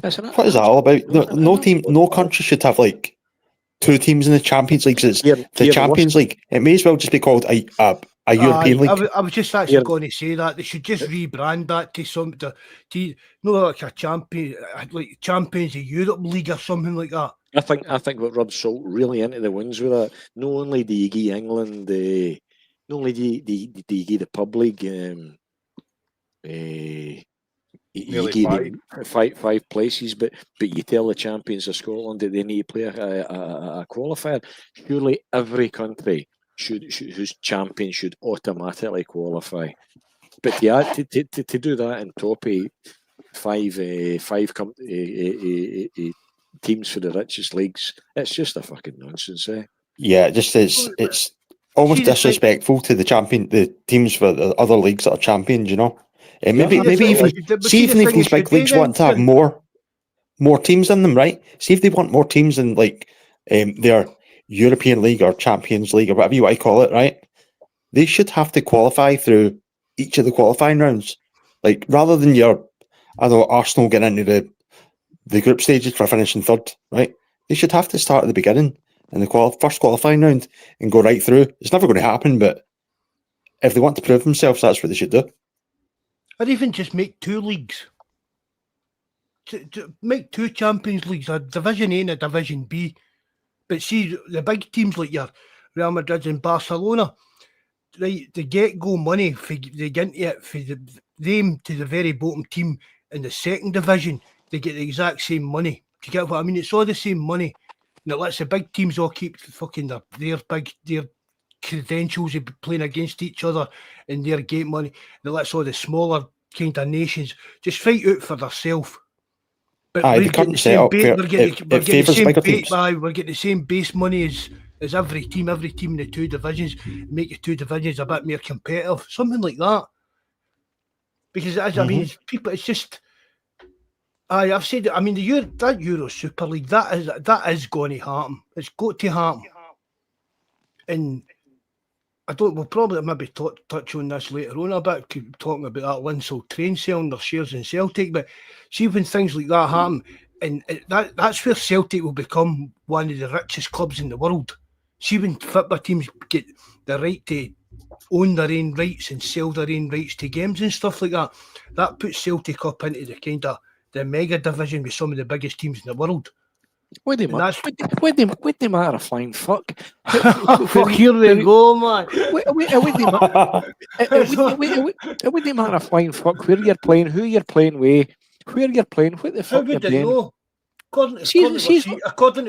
What is that all about? No country should have like 2 teams in the Champions League. It's the Champions League. It may as well just be called a European League. I was just actually going to say that they should just rebrand that to like a champion, like Champions of Europe League or something like that. I think what rubs salt really into the winds with that. Not only do you give England not only do you give the pub league you give them 5 places, but you tell the champions of Scotland that they need to play a qualifier. Surely every country whose champion should automatically qualify. But to do that in top 5 teams for the richest leagues, it's just a fucking nonsense. Yeah, it's almost disrespectful to the teams for the other leagues that are champions. You know, And maybe Yeah, even but see even the if thing these is, big should they leagues want to have then? more teams in them, right? See if they want more teams in like their European League or Champions League or whatever you want to call it, right? They should have to qualify through each of the qualifying rounds, like rather than Arsenal getting into the group stages for finishing third, right? They should have to start at the beginning in the first qualifying round and go right through. It's never going to happen, but if they want to prove themselves, that's what they should do. Or even just make 2 leagues. To make 2 Champions Leagues, a Division A and a Division B. But see, the big teams like your Real Madrid and Barcelona, right, they get go money for they get into it for them to the very bottom team in the second division. They get the exact same money. Do you get what I mean? It's all the same money. And it lets the big teams all keep fucking their credentials of playing against each other and their gate money. And it lets all the smaller kind of nations just fight out for themselves. But Aye, we're the getting current the same setup, base. We're getting it the favours same bigger base. teams. We're getting the same base money as every team in the 2 divisions. Make the 2 divisions a bit more competitive, something like that. Because as I mean, it's people. It's just. I've said it. I mean, that Euro Super League that is going to happen. It's got to happen. And I don't. We'll probably maybe touch on this later on a bit, talking about that Linsell train selling their shares in Celtic. But see when things like that happen, and that's where Celtic will become one of the richest clubs in the world. See when football teams get the right to own their own rights and sell their own rights to games and stuff like that, that puts Celtic up into the kind of the mega division with some of the biggest teams in the world. What do they matter a flying fuck? Fuck, here we go, man. It wouldn't matter a flying fuck where you're playing, who you're playing with, where you're playing, what the How fuck you're would they doing. know? According to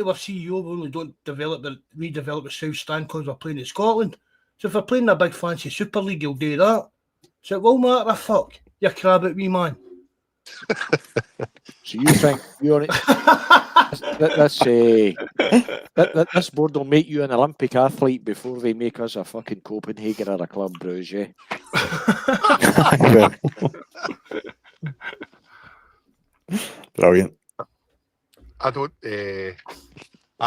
our CEO, we only don't redevelop the South Stand because we're playing in Scotland. So if we're playing a big fancy Super League, you'll do that. So it will matter a fuck. You crab at me, man. So you think you're this board will make you an Olympic athlete before they make us a fucking Copenhagen or a Club Brugge, eh? Brilliant. I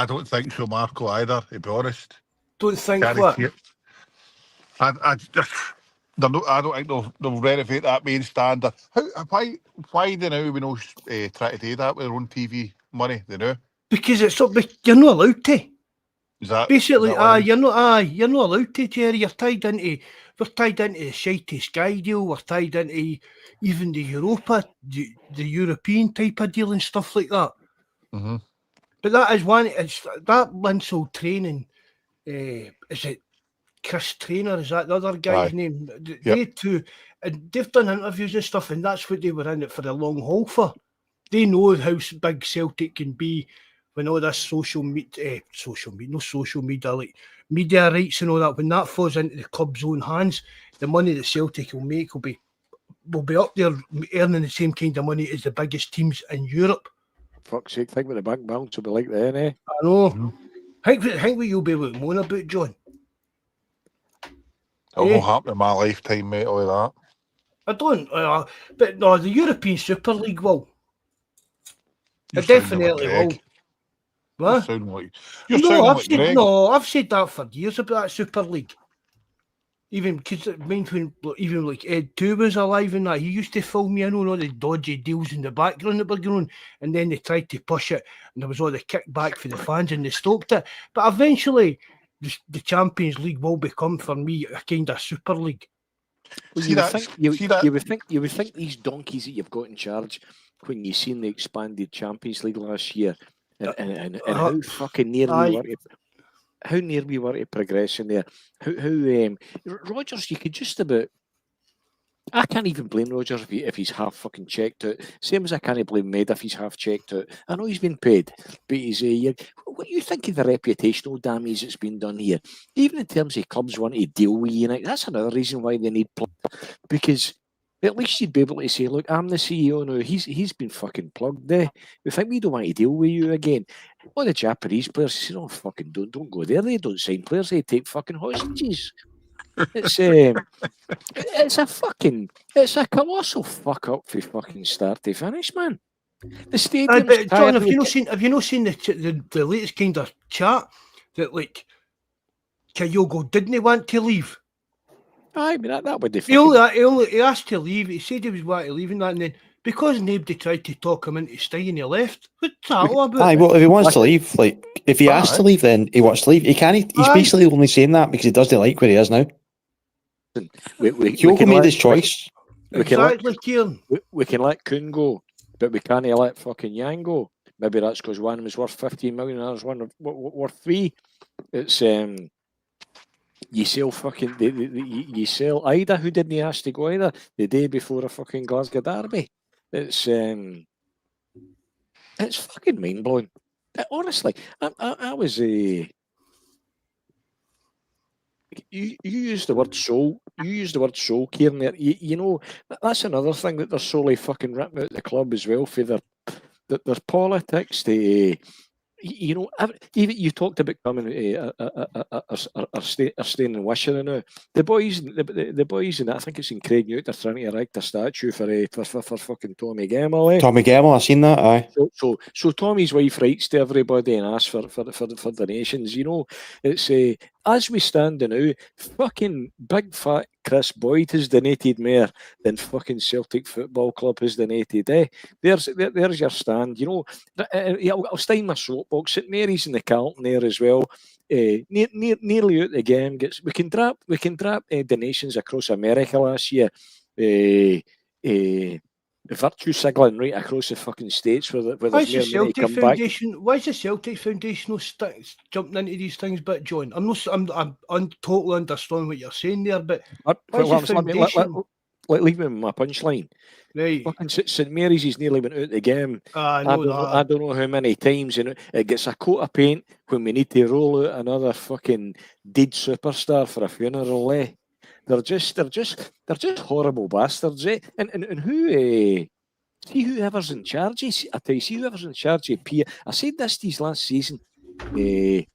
don't think so, Marco, either, to be honest. Don't think Can't what? see it. I don't think they'll renovate that main standard. Why do now we know try to do that with their own TV money? They know Because it's up. You're not allowed to. is that Basically, is that you're not allowed to, Jerry. We're tied into the shitey Sky deal. We're tied into even the Europa, the European type of deal and stuff like that. Mm-hmm. But that is one. It's that Linsell training. Is it Chris Trainer? Is that the other guy's name? They two, and they've done interviews and stuff, and that's what they were in it for the long haul for. They know how big Celtic can be when all this social media, like media rights and all that. When that falls into the club's own hands, the money that Celtic will make will be up there earning the same kind of money as the biggest teams in Europe. Fuck's sake, think what the bank balance will be like then, eh? I know. Mm-hmm. Think what you'll be able to moan about, John. It won't happen in my lifetime, mate, all that. I don't, but no, the European Super League will. You're It definitely will. What? I've said that for years about that Super League. Even because even like Ed 2 was alive and that, he used to fill me in on all the dodgy deals in the background that were going on, and then they tried to push it, and there was all the kickback for the fans, and they stopped it. But eventually, the Champions League will become for me a kind of Super League. Well, you would think these donkeys that you've got in charge, when you seen the expanded Champions League last year, and how fucking near we were to, how near we were to progressing there. How Rodgers, you could just about. I can't even blame Rodgers if he's half fucking checked out. Same as I can't blame Med if he's half checked out. I know he's been paid, but he's what do you think of the reputational damage that's been done here? Even in terms of clubs wanting to deal with you, that's another reason why they need players, because at least you'd be able to say, look, I'm the CEO now. He's been fucking plugged there. We think we don't want to deal with you again. All the Japanese players say, oh, fucking don't go there. They don't sign players. They take fucking hostages. It's a colossal fuck up from fucking start to finish, man. The stadium's But John, tired. have you not seen the latest kind of chat that like Kyogo didn't want to leave? I mean that would be He asked to leave. He said he was wanting to leave and that, and then because nobody tried to talk him into staying, he left. What's that all about? Aye, well, if he wants to leave, like if he asks to leave, then he wants to leave. He can't. He's basically only saying that because he doesn't like where he is now. Kyogo made his choice. Exactly, Kieran. We can let Kuhn go, but we can't let fucking Yang go. Maybe that's because one was worth 15 million, others one worth 3. It's you sell fucking you sell Ida, who didn't ask to go either, the day before a fucking Glasgow derby. It's fucking mind blowing. Honestly, I was you used the word soul. You used the word soul, Kieran. There, you know that's another thing that they're solely fucking ripping out the club as well for their politics. You know, even you talked about coming are staying in Wishaw now. The boys, and I think it's in Craig Newt. They're trying to erect a statue for fucking Tommy Gemmell. Tommy Gemmell, I seen that. Aye. So Tommy's wife writes to everybody and asks for donations. You know, it's as we stand now, fucking big fat Chris Boyd has donated more than fucking Celtic Football Club has donated. There's your stand. You know, I'll stay in my soapbox. St Mary's in the Carlton there as well. Nearly out the game. We can drop donations across America last year. Virtue signaling right across the fucking states where there's more money to come back. Why is the Celtic Foundation jumping into these things? But John, I'm totally understanding what you're saying there. But leave me with my punchline. Right. Fucking St Mary's has nearly went out the game. I don't know how many times. You know, it gets a coat of paint when we need to roll out another fucking dead superstar for a funeral. They're just horrible bastards, And who see whoever's in charge? I tell you, see whoever's in charge of P. I said this these last season. In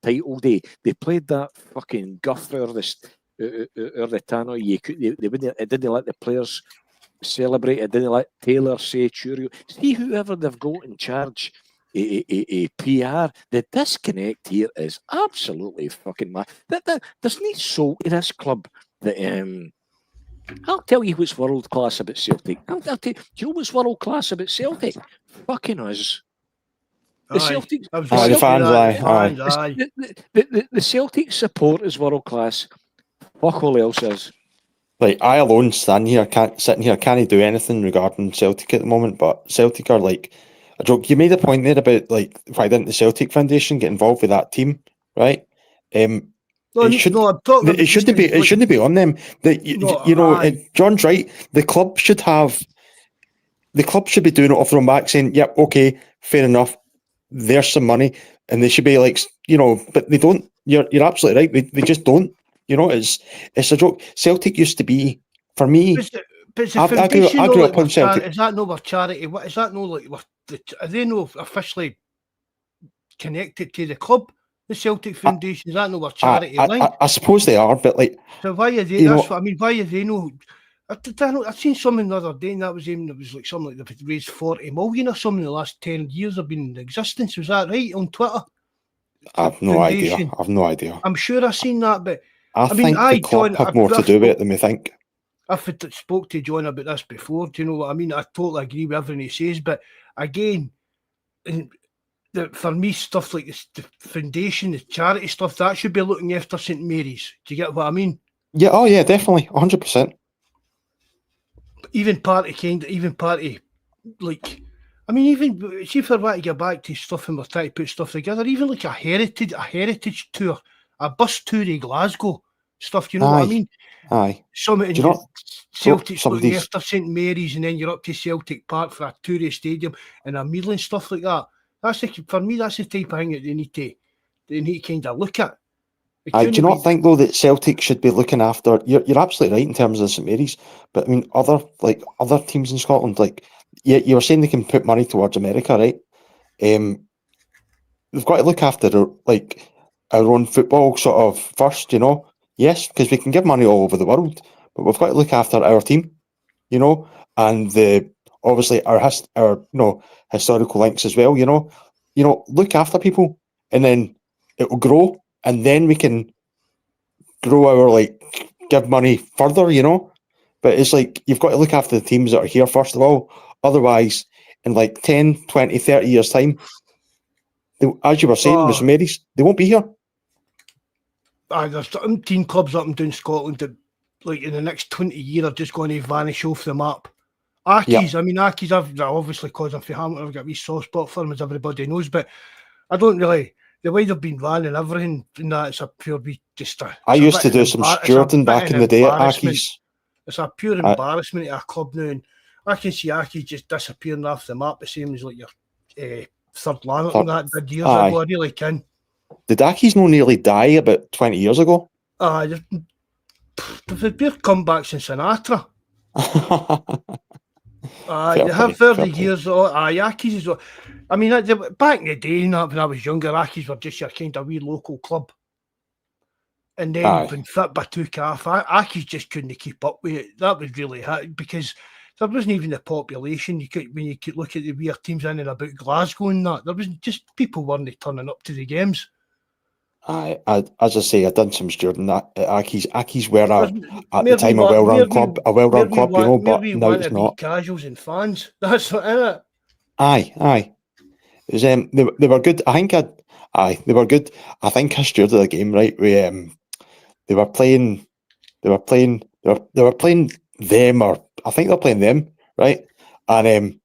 title day, they played that fucking guffer or the Tano. It didn't let the players celebrate. It didn't let Taylor say Churio. See whoever they've got in charge. A PR, the disconnect here is absolutely fucking mad. There's no soul in this club. I'll tell you what's world class about Celtic. I'll tell you, do you know what's world class about Celtic? Fucking us. The Celtic, the fans, aye. The Celtic support is world class. Fuck all else is. Like I alone sitting here can't do anything regarding Celtic at the moment. But Celtic are like. You made a point there about like why didn't the Celtic Foundation get involved with that team, right? It shouldn't be on them. John's right. The club should be doing it off their own back, saying, "Yep, okay, fair enough. There's some money," and they should be like, but they don't. You're absolutely right. They just don't. It's a joke. Celtic used to be for me. But I grew up on Celtic. Is that no more charity? Is that no like? Are they no officially connected to the club? The Celtic Foundation, is that no more charity? I suppose they are, but like. So why are they? That's what I mean. Why are they no? I've seen something the other day, and that was even. It was like something like they've raised 40 million or something in the last 10 years have been in existence. Was that right on Twitter? I have no idea. I'm sure I've seen that, but I think the club have more to do with it than we think. I've spoke to John about this before. Do you know what I mean? I totally agree with everything he says, but again, for me, stuff like this, the foundation, the charity stuff, that should be looking after St Mary's. Do you get what I mean? Yeah. Oh, yeah. Definitely, 100%. Even see if I want to get back to stuff and we're trying to put stuff together, even like a heritage tour, a bus tour in Glasgow, stuff. Do you know what I mean? Aye. Celtic's looking after St Mary's, and then you're up to Celtic Park for a tourist stadium and a meal and stuff like that. For me, that's the type of thing that they need to kind of look at. Do you not think though that Celtic should be looking after? You're absolutely right in terms of St Mary's, but I mean other teams in Scotland, like you were saying they can put money towards America, right? They've got to look after our own football sort of first, you know. Yes, because we can give money all over the world, but we've got to look after our team, you know, and obviously our historical links as well, you know. Look after people, and then it will grow, and then we can grow our give money further, you know. But it's like you've got to look after the teams that are here first of all. Otherwise, in 10, 20, 30 years' time, as you were saying, Mr. Mary's, they won't be here. There's 17 clubs up and down Scotland that, in the next 20 years, are just going to vanish off the map. Accies, Accies, obviously, because I'm from Hamilton, I've got a wee soft spot for them, as everybody knows, but I don't really, the way they've been ran and everything, and that, it's a pure I used to do some stewarding back in the day at Accies. It's a pure embarrassment to a club now, and I can see Accies just disappearing off the map, the same as your third Lanark that did years ago. I really can. Did Accies not nearly die about 20 years ago? They've had pure comebacks in Sinatra. They have 30 years. Accies is. Back in the day, when I was younger, Accies were just your kind of wee local club. And then when Fitba took off, Accies just couldn't keep up with it. That was really hard because there wasn't even the population. When you could look at the weird teams in and about Glasgow and that, there was just people weren't turning up to the games. As I say, I've done some stewarding at Accies. Accies were at the time a well-run club, you know, but now it's not. Casuals and fans. That's what, isn't it? Aye. It was, they were good. I think they were good. I think I stewarded the game right. They were playing them, or I think they were playing them, right? And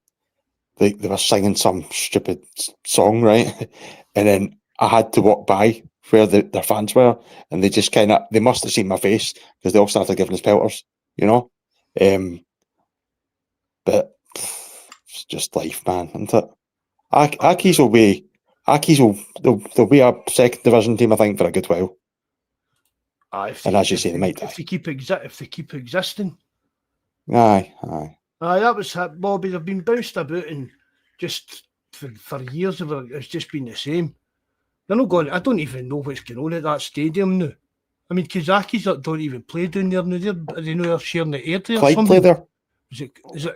they were singing some stupid song, right? And then I had to walk by where their fans were, and they just they must have seen my face because they all started giving us pelters, you know. But it's just life, man, isn't it? Accies they'll be a second division team, I think, for a good while. And as you say, they might die. If they keep existing. Aye. That was Bobby. They've been bounced about, and just for years, it's just been the same. They're not going. I don't even know what's going on at that stadium now. Because Accies don't even play down there now. They're sharing the air there. Clyde play there. Is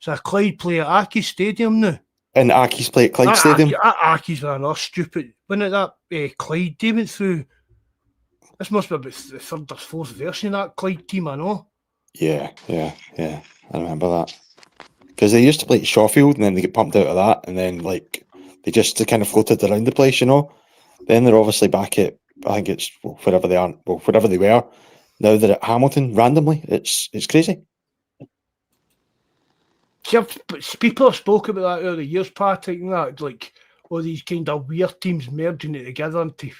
a Clyde play at Accies Stadium now? And Accies play at Clyde Stadium. Accies were another stupid. When that Clyde team went through, this must be about the third or fourth version of that Clyde team, I know. Yeah. I remember that. Because they used to play at Shawfield, and then they get pumped out of that, and then they just kind of floated around the place, you know. Then they're obviously back at, I think it's wherever they are, wherever they were. Now they're at Hamilton randomly. It's crazy. People have spoken about that over the years, Patrick, and that, all these kind of weird teams merging it together into.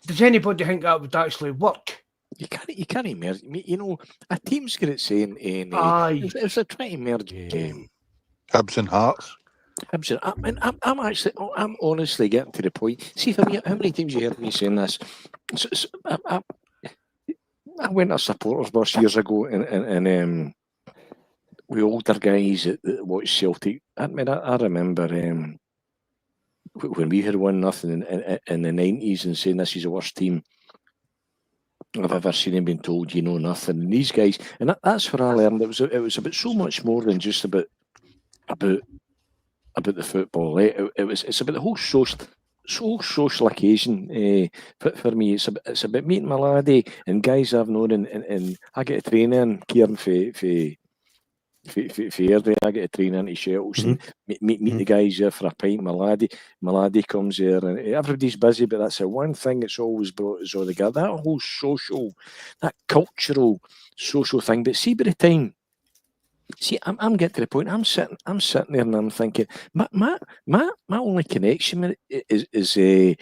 Does anybody think that would actually work? You can't merge. You know, a team's got it saying if they're trying to merge game. Hibs and Hearts. I'm honestly getting to the point. See, for me, how many times you heard me saying this? I went to a supporters bus years ago, and we older guys that watched Celtic. I remember when we had 1-0 in the 90s and saying this is the worst team I've ever seen, and been told you know nothing. And these guys, and that's where I learned it was about so much more than just about the football. It's about the whole social occasion. For me, it's about meeting my laddie and guys I've known, and I get a training, Kieran for Airdrie, I get a training into Shells and meet the guys there for a pint. My laddie comes there, and everybody's busy, but that's the one thing that's always brought us all together. That whole social, that cultural social thing. But see, by the time, I'm getting to the point. I'm sitting there and I'm thinking, my only connection with it is the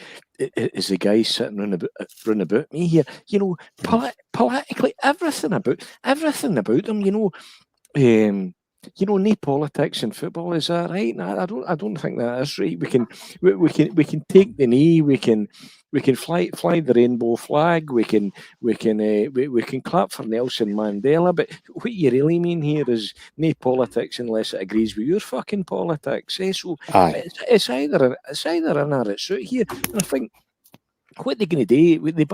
guys sitting round about me here. You know, politically, everything about them. No politics in football, is that right? No, I don't think that is right. We can take the knee. We can fly the rainbow flag. We can clap for Nelson Mandela. But what you really mean here is no politics unless it agrees with your fucking politics. So it's either in or it's out here. And I think what they're going to do? The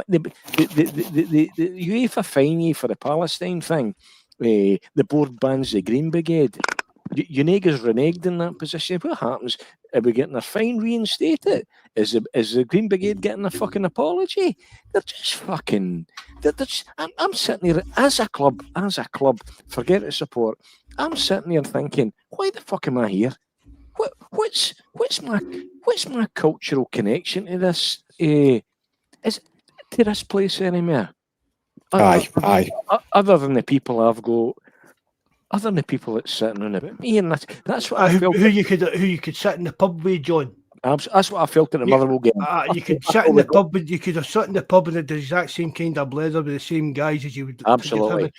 UEFA fine you for the Palestine thing. The board bans the Green Brigade. Unega's reneged in that position. What happens? Are we getting a fine reinstated? Is the Green Brigade getting a fucking apology? They're just fucking. I'm sitting here as a club. Forget the support. I'm sitting here thinking, why the fuck am I here? What's my cultural connection to this? Is to this place anymore? Aye. Other than the people I've got. Other than the people that's sitting on it, me and that's what I felt. Who you could sit in the pub with, John. That's what I felt at the Motherwell game. You could sit in the pub. You could have sat in the pub in the exact same kind of blazer with the same guys as you would. Absolutely.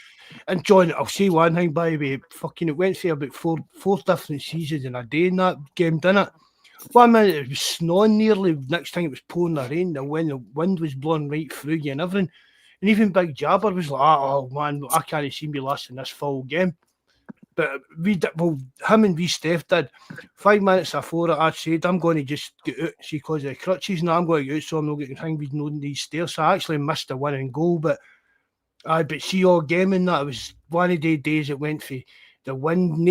And John, I'll say one thing by the way. Fucking, it went through about four different seasons in a day in that game, didn't it? 1 minute it was snowing nearly. Next thing it was pouring the rain. And when the wind was blowing right through you and everything, and even Big Jabber was like, "Oh man, I can't see me lasting this full game." But him and Steph did. 5 minutes before it, I said, I'm going to just get out, see, because of the crutches, and I'm going to get out, so I'm not getting thing with no these stairs. So I actually missed the winning goal, but see, all game in that, it was one of the days it went for the wind,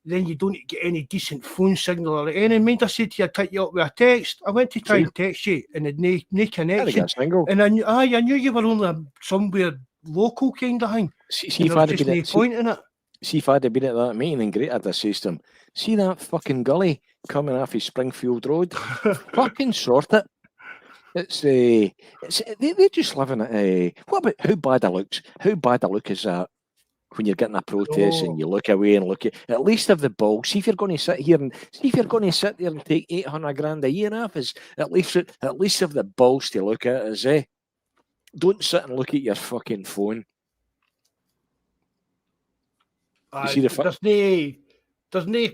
then you don't get any decent phone signal or anything. Mind I said to you, I'd take you up with a text. I went to try and text you, and it no connection. And I knew you were only somewhere local kind of thing. See if I'd have been point in it. See if I'd have been at that meeting and great, I'd have said to him, see that fucking gully coming off of Springfield Road? Fucking sort it. They just live in it. What about how bad it looks? How bad it look is that when you're getting a protest and you look away and look at least have the balls. See if you're going to sit here and there and take 800 grand a year off is at least have the balls to look at it as don't sit and look at your fucking phone. There's no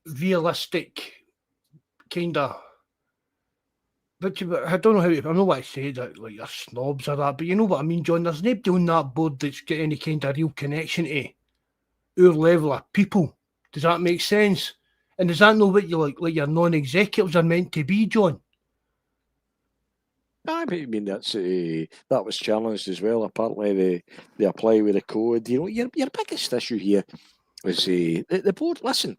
realistic kind of. But I don't know how. I know what I said, like you're snobs or that, but you know what I mean, John. There's nobody on that board that's got any kind of real connection to our level of people. Does that make sense? And does that know what you like your non-executives are meant to be, John? I mean that was challenged as well. Apparently they apply with the code. You know, your biggest issue here is the board. Listen,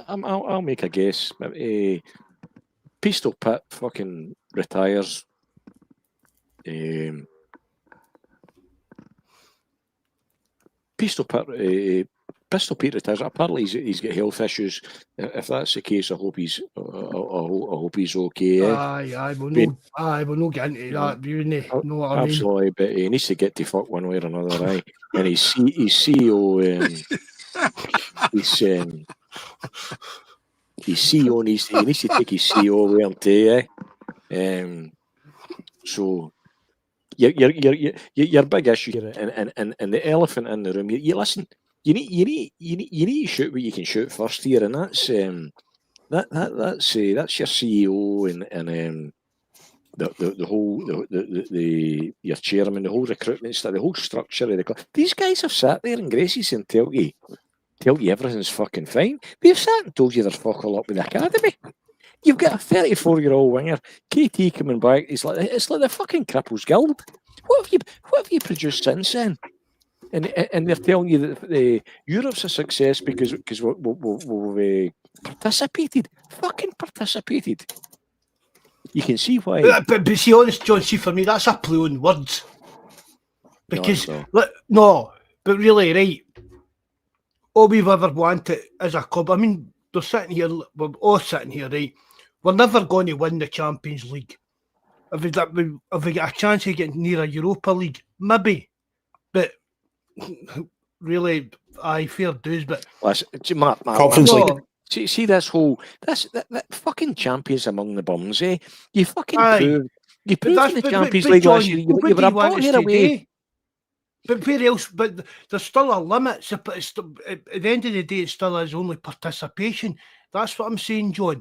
I'll make a guess. Pistol Pitt fucking retires. Pistol Pit retires. Apparently he's got health issues. If that's the case, I hope he's okay. We'll not get into that. You know what I mean? Absolutely, but he needs to get to fuck one way or another. And he's CEO. His CEO needs to take his CEO away and too. So your big issue here, and the elephant in the room. You listen. You need to shoot what you can shoot first here, and that's your CEO and the whole your chairman, the whole recruitment stuff, the whole structure of the club. These guys have sat there in Gracies and tell you everything's fucking fine. They've sat and told you they're fuck all up with the academy. You've got a 34-year-old winger, KT coming back. It's like the fucking Cripples Guild. What have you produced since then? And they're telling you that Europe's a success because we've participated. Fucking participated. You can see why. But see, honest, John, see, for me, that's a play on words. Because, no, but really, right, all we've ever wanted as a club, I mean, we're all sitting here, right, we're never going to win the Champions League. If we get a chance of getting near a Europa League, maybe. But really, fair dues, but Mark, Conference League. See this whole that fucking champions among the bums, eh? You fucking proved the Champions League last year. You were a ball here away. But where else? But there's still a limit. So, but at the end of the day, it still is only participation. That's what I'm saying, John.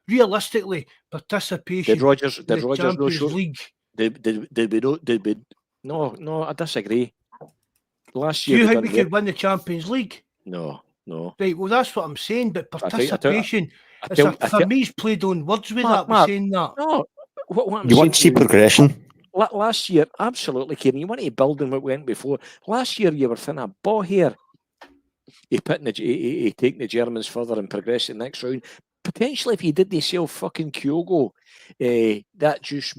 Realistically, participation. Did Rogers no show? League. Did we? No, I disagree. Last year, do you think we could win the Champions League? No. Right, well, that's what I'm saying. But participation, for me, it's played on words with that. Mark, saying that. No, what I'm You want to see saying is, progression. last year, absolutely, Kieran, you want to build on what went before. Last year, you were thinking, "Boh here, he taking the Germans further and progressing next round." Potentially, if you didn't sell fucking Kyogo, that juice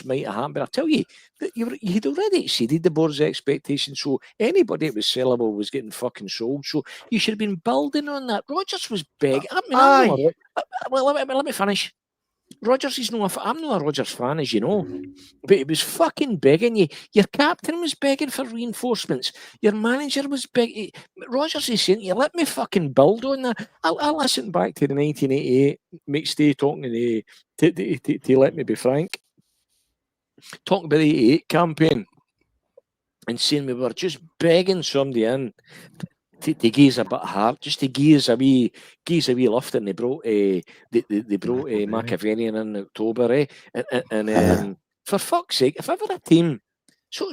might have happened. But I tell you, that you'd already exceeded the board's expectations. So anybody that was sellable was getting fucking sold. So you should have been building on that. Rodgers was big. I mean, let me finish. Rodgers is I'm not a Rodgers fan, as you know, but it was fucking begging you. Your captain was begging for reinforcements. Your manager was begging. Rodgers is saying, "You let me fucking build on that." I listened back to the 1988 McStay talking to let me be frank, talking about the 88 campaign and saying we were just begging somebody in to give us a bit of heart, just to give us a wee lift, and they brought Machiavellian in October, and for fuck's sake, if ever a team, so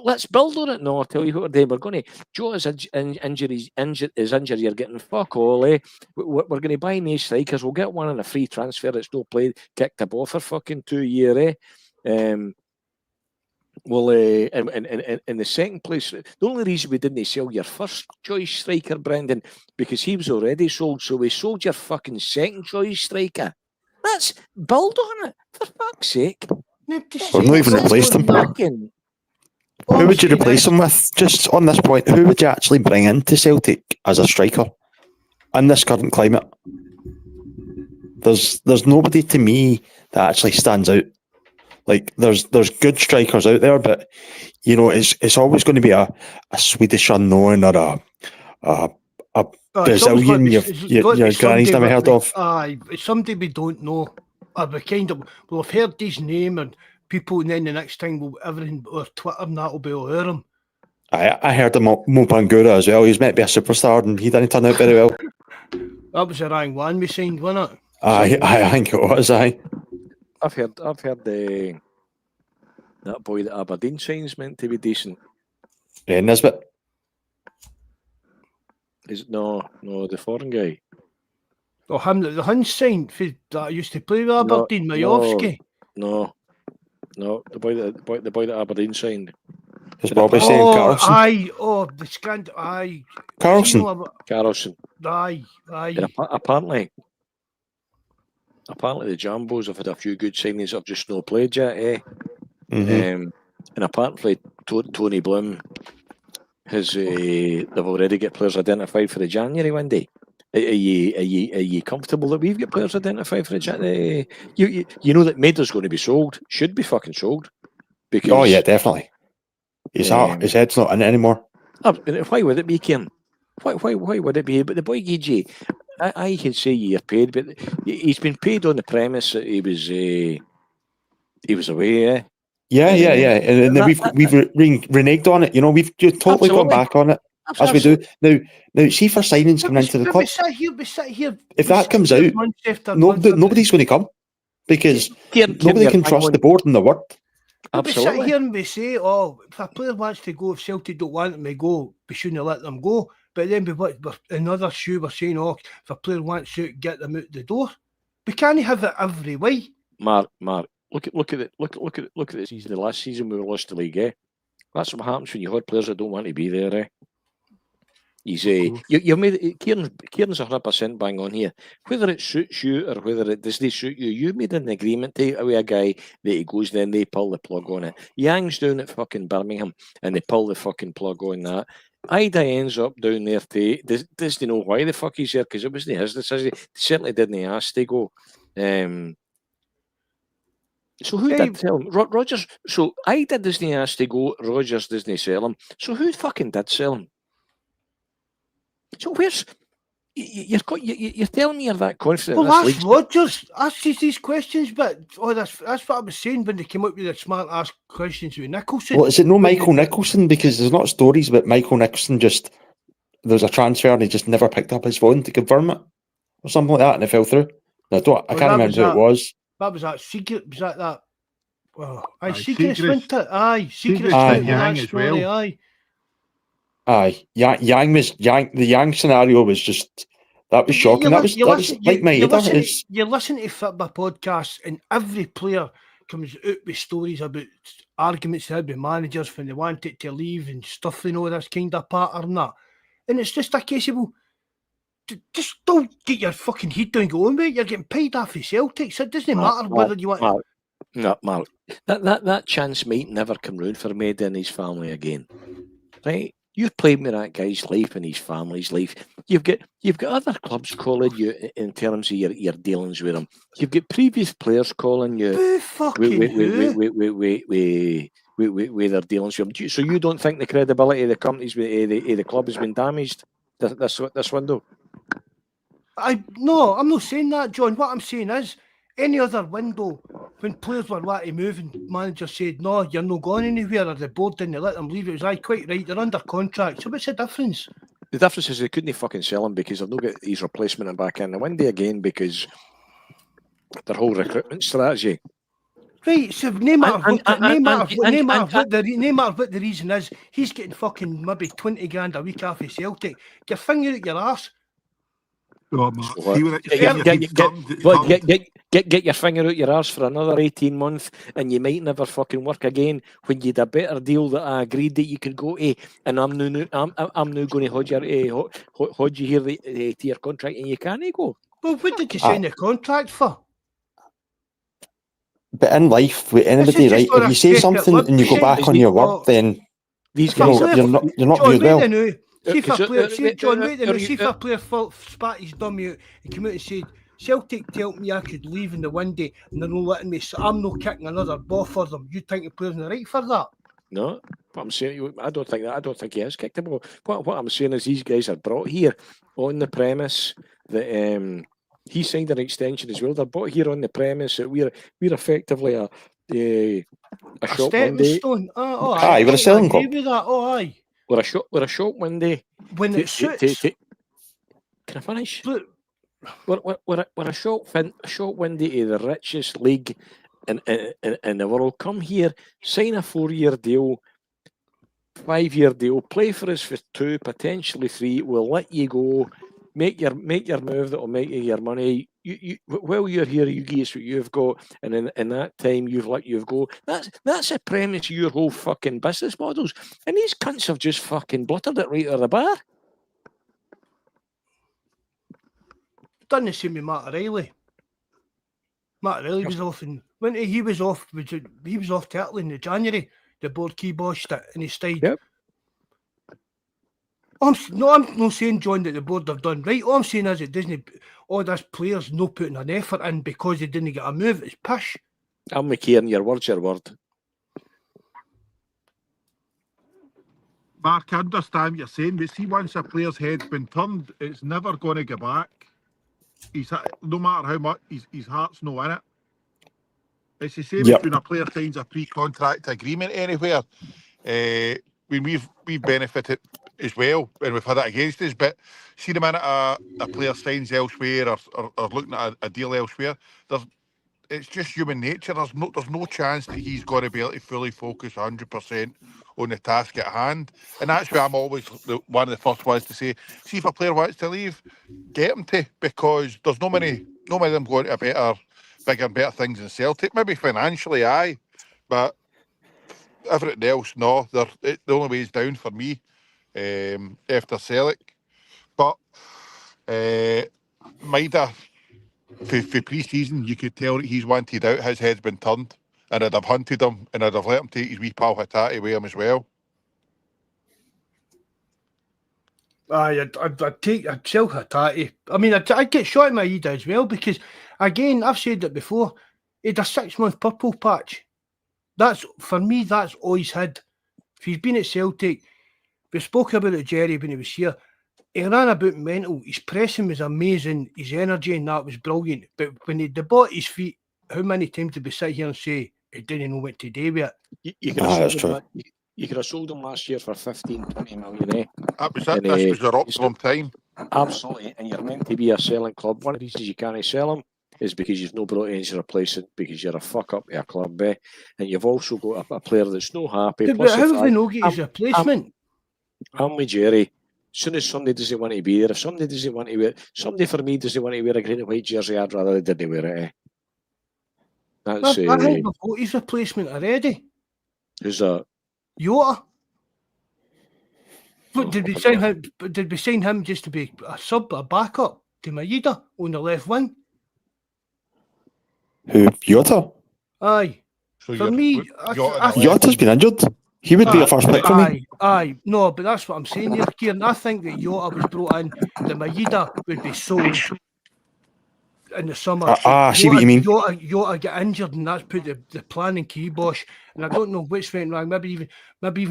let's build on it. No, I'll tell you what we're going to. Joe is injuries, his injury. You're getting fuck all. We're going to buy new strikers. We'll get one on a free transfer that's no played, kicked the ball for fucking 2 years. Well, in the second place, the only reason we didn't sell your first choice striker, Brendan, because he was already sold. So we sold your fucking second choice striker. Let's build on it, for fuck's sake. We've not even replaced him. Who would you replace him with? Just on this point, who would you actually bring into Celtic as a striker in this current climate? There's nobody to me that actually stands out. Like there's good strikers out there, but you know it's always going to be a Swedish unknown or a Brazilian your granny's never heard of. Aye, it's somebody we don't know. We've heard his name and people, and then the next time everything or Twitter and that will be all over him. I heard him Mopangura as well. He was meant to be a superstar and he didn't turn out very well. That was the wrong one we signed, wasn't it? I think it was. I've heard that boy that Aberdeen signs meant to be decent. Nisbet. Is no the foreign guy. Oh, him that the Huns signed that used to play with Aberdeen, Majowski. No, the boy that Aberdeen signed. Is Bobby saying Carlson? Aye, the scandal. Aye, Carlson. Aye. And apparently the Jambos have had a few good signings that have just not played yet, Mm-hmm. And apparently Tony Bloom has they've already got players identified for the January window. Are you comfortable that we've got players identified for the January? You know that Mader's going to be sold. Should be fucking sold. Because, yeah, definitely. His head's not in it anymore. Why would it be, Kieran? Why would it be? But the boy Gigi, I can say you're paid, but he's been paid on the premise that he was away. Yeah. And then we've reneged on it. You know, we've totally gone back on it. As we do now. See for signings coming into the club. We sit here. If that comes out, nobody's going to come because nobody can trust the board and the word. Absolutely. We sit here and we say, if a player wants to go, if Celtic don't want him to go, we shouldn't let them go. But then we're another shoe. We're saying, if a player wants to get them out the door, we can't have it every way. Mark. Look at the season. The last season we lost the league. That's what happens when you have players that don't want to be there. You made Kieran's 100% bang on here. Whether it suits you or whether it doesn't suit you, you made an agreement with a guy that he goes, then they pull the plug on it. Yang's down at fucking Birmingham and they pull the fucking plug on that. Ida ends up down there doesn't know why the fuck he's there because it wasn't his decision. He certainly didn't ask to go. So who did sell him? Rodgers. So Ida doesn't ask to go. Rodgers doesn't sell him. So who fucking did sell him? So where's you're telling me you're that confident? Well, that's Rodgers. Ask these questions, but that's what I was saying when they came up with the smart ass questions with Nicholson. Well, is it no Michael Nicholson? Because there's not stories about Michael Nicholson there's a transfer and he just never picked up his phone to confirm it or something like that, and it fell through. I can't remember who it was. That was that secret. Was that? Secret went it. Aye, Secret Yang as well. Aye. Yang. The Yang scenario was just That was shocking. That was like my header. You listen to football podcasts, and every player comes out with stories about arguments they had with managers when they wanted to leave and stuff, you know, this kind of pattern that. And it's just a case of, well, just don't get your fucking head down going with it. You're getting paid off of Celtics. It doesn't matter whether you want... Mark, that chance might never come round for Meda and his family again. Right? You've played with that guy's life and his family's life. You've got other clubs calling you in terms of your dealings with them. You've got previous players calling you with their dealings with them. So you don't think the credibility of the companies, the club has been damaged this window? No, I'm not saying that, John. What I'm saying is, any other window, when players were wanting to move and manager said, no, you're not going anywhere, or the board didn't let them leave, it was quite right, they're under contract. So what's the difference? The difference is they couldn't fucking sell him because they've not got his replacement and back in the window again because their whole recruitment strategy. Right, so no matter what the reason is, he's getting fucking maybe 20 grand a week off of Celtic. Get your finger at your arse. Get your finger out your arse for another 18 months and you might never fucking work again when you had a better deal that I agreed that you could go to, and I'm now going to hold you here to your contract and you can't go. Well, what did you sign the contract for? But in life, with anybody, right, if you say something and you go back on your word, then you're not viewed well. See if a player spat his dummy out and came out and said, Celtic told me I could leave in the window and they're not letting me, so I'm not kicking another ball for them. You think the player's not right for that? No, what I'm saying, I don't think that. I don't think he has kicked the ball. What I'm saying is these guys are brought here on the premise that he signed an extension as well. They're brought here on the premise that we're effectively a shop stepping stone. Aye, we're a selling club. Aye. We're a shop window. When it suits. Can I finish? We're a shop window to the richest league in the world. Come here, sign a 4-year deal, 5-year deal, play for us for 2, potentially 3. We'll let you go. Make your move that will make you your money. While you're here, you give us what you've got, and in that time you've go. That's a premise of your whole fucking business models. And these cunts have just fucking bluttered it right out of the bar. Done the same with Matt O'Reilly. Matt O'Reilly was off, and when he was off to Italy in January. The board kiboshed it, and he stayed. Yep. I'm not saying, John, that the board have done right. All I'm saying is it doesn't. All these players not putting an effort in because they didn't get a move. It's pish. I'm McKean, your word's your word. Mark, I understand what you're saying, but see, once a player's head's been turned, it's never going to go back. No matter how much, his heart's no in it. It's the same as when a player signs a pre-contract agreement anywhere. When we've benefited as well, and we've had it against us, but see the minute a player signs elsewhere or looking at a deal elsewhere, it's just human nature. There's no chance that he's going to be able to fully focus 100% on the task at hand. And that's why I'm always one of the first ones to say, see if a player wants to leave, get him to, because there's no many of them going to bigger and better things than Celtic. Maybe financially, aye, but everything else, no. The only way is down for me after Celtic. But Maida, for pre-season, you could tell that he's wanted out. His head's been turned, and I'd have hunted him, and I'd have let him take his wee pal Hattati with him as well. I'd sell Hattati. I mean, I'd get shot in my head as well because, again, I've said it before, he had a 6-month purple patch. For me, that's all he's had. If he's been at Celtic, we spoke about it, Jerry, when he was here. He ran about mental. His pressing was amazing. His energy and that was brilliant. But when he bought his feet, how many times did we sit here and say he didn't know what to do with it? You could have sold him last year for 15-20 million, eh? That was it. This was your optimum time. Absolutely. And you're meant to be a selling club. One of the reasons you can't sell him is because you've no brought in to replace it, because you're a fuck up to a club, eh? And you've also got a player that's no happy. But how have we not got his replacement? I'm with Jerry. soon as somebody doesn't want to be there, if somebody doesn't want to wear, somebody for me doesn't want to wear a green and white jersey, I'd rather they didn't wear it. That's I think we've got his replacement already. who's that? Jota. But did we sign him? Did we sign him just to be a sub, a backup to Maeda on the left wing? Who? Jota? Aye. So For me, Jota's been injured. He would be a first pick for me. Aye. No, but that's what I'm saying here, Kieran. I think that Jota was brought in. The Maeda would be sold in the summer. I see what you mean. Jota get injured, and that's put the plan in kibosh. And I don't know which went wrong. Maybe even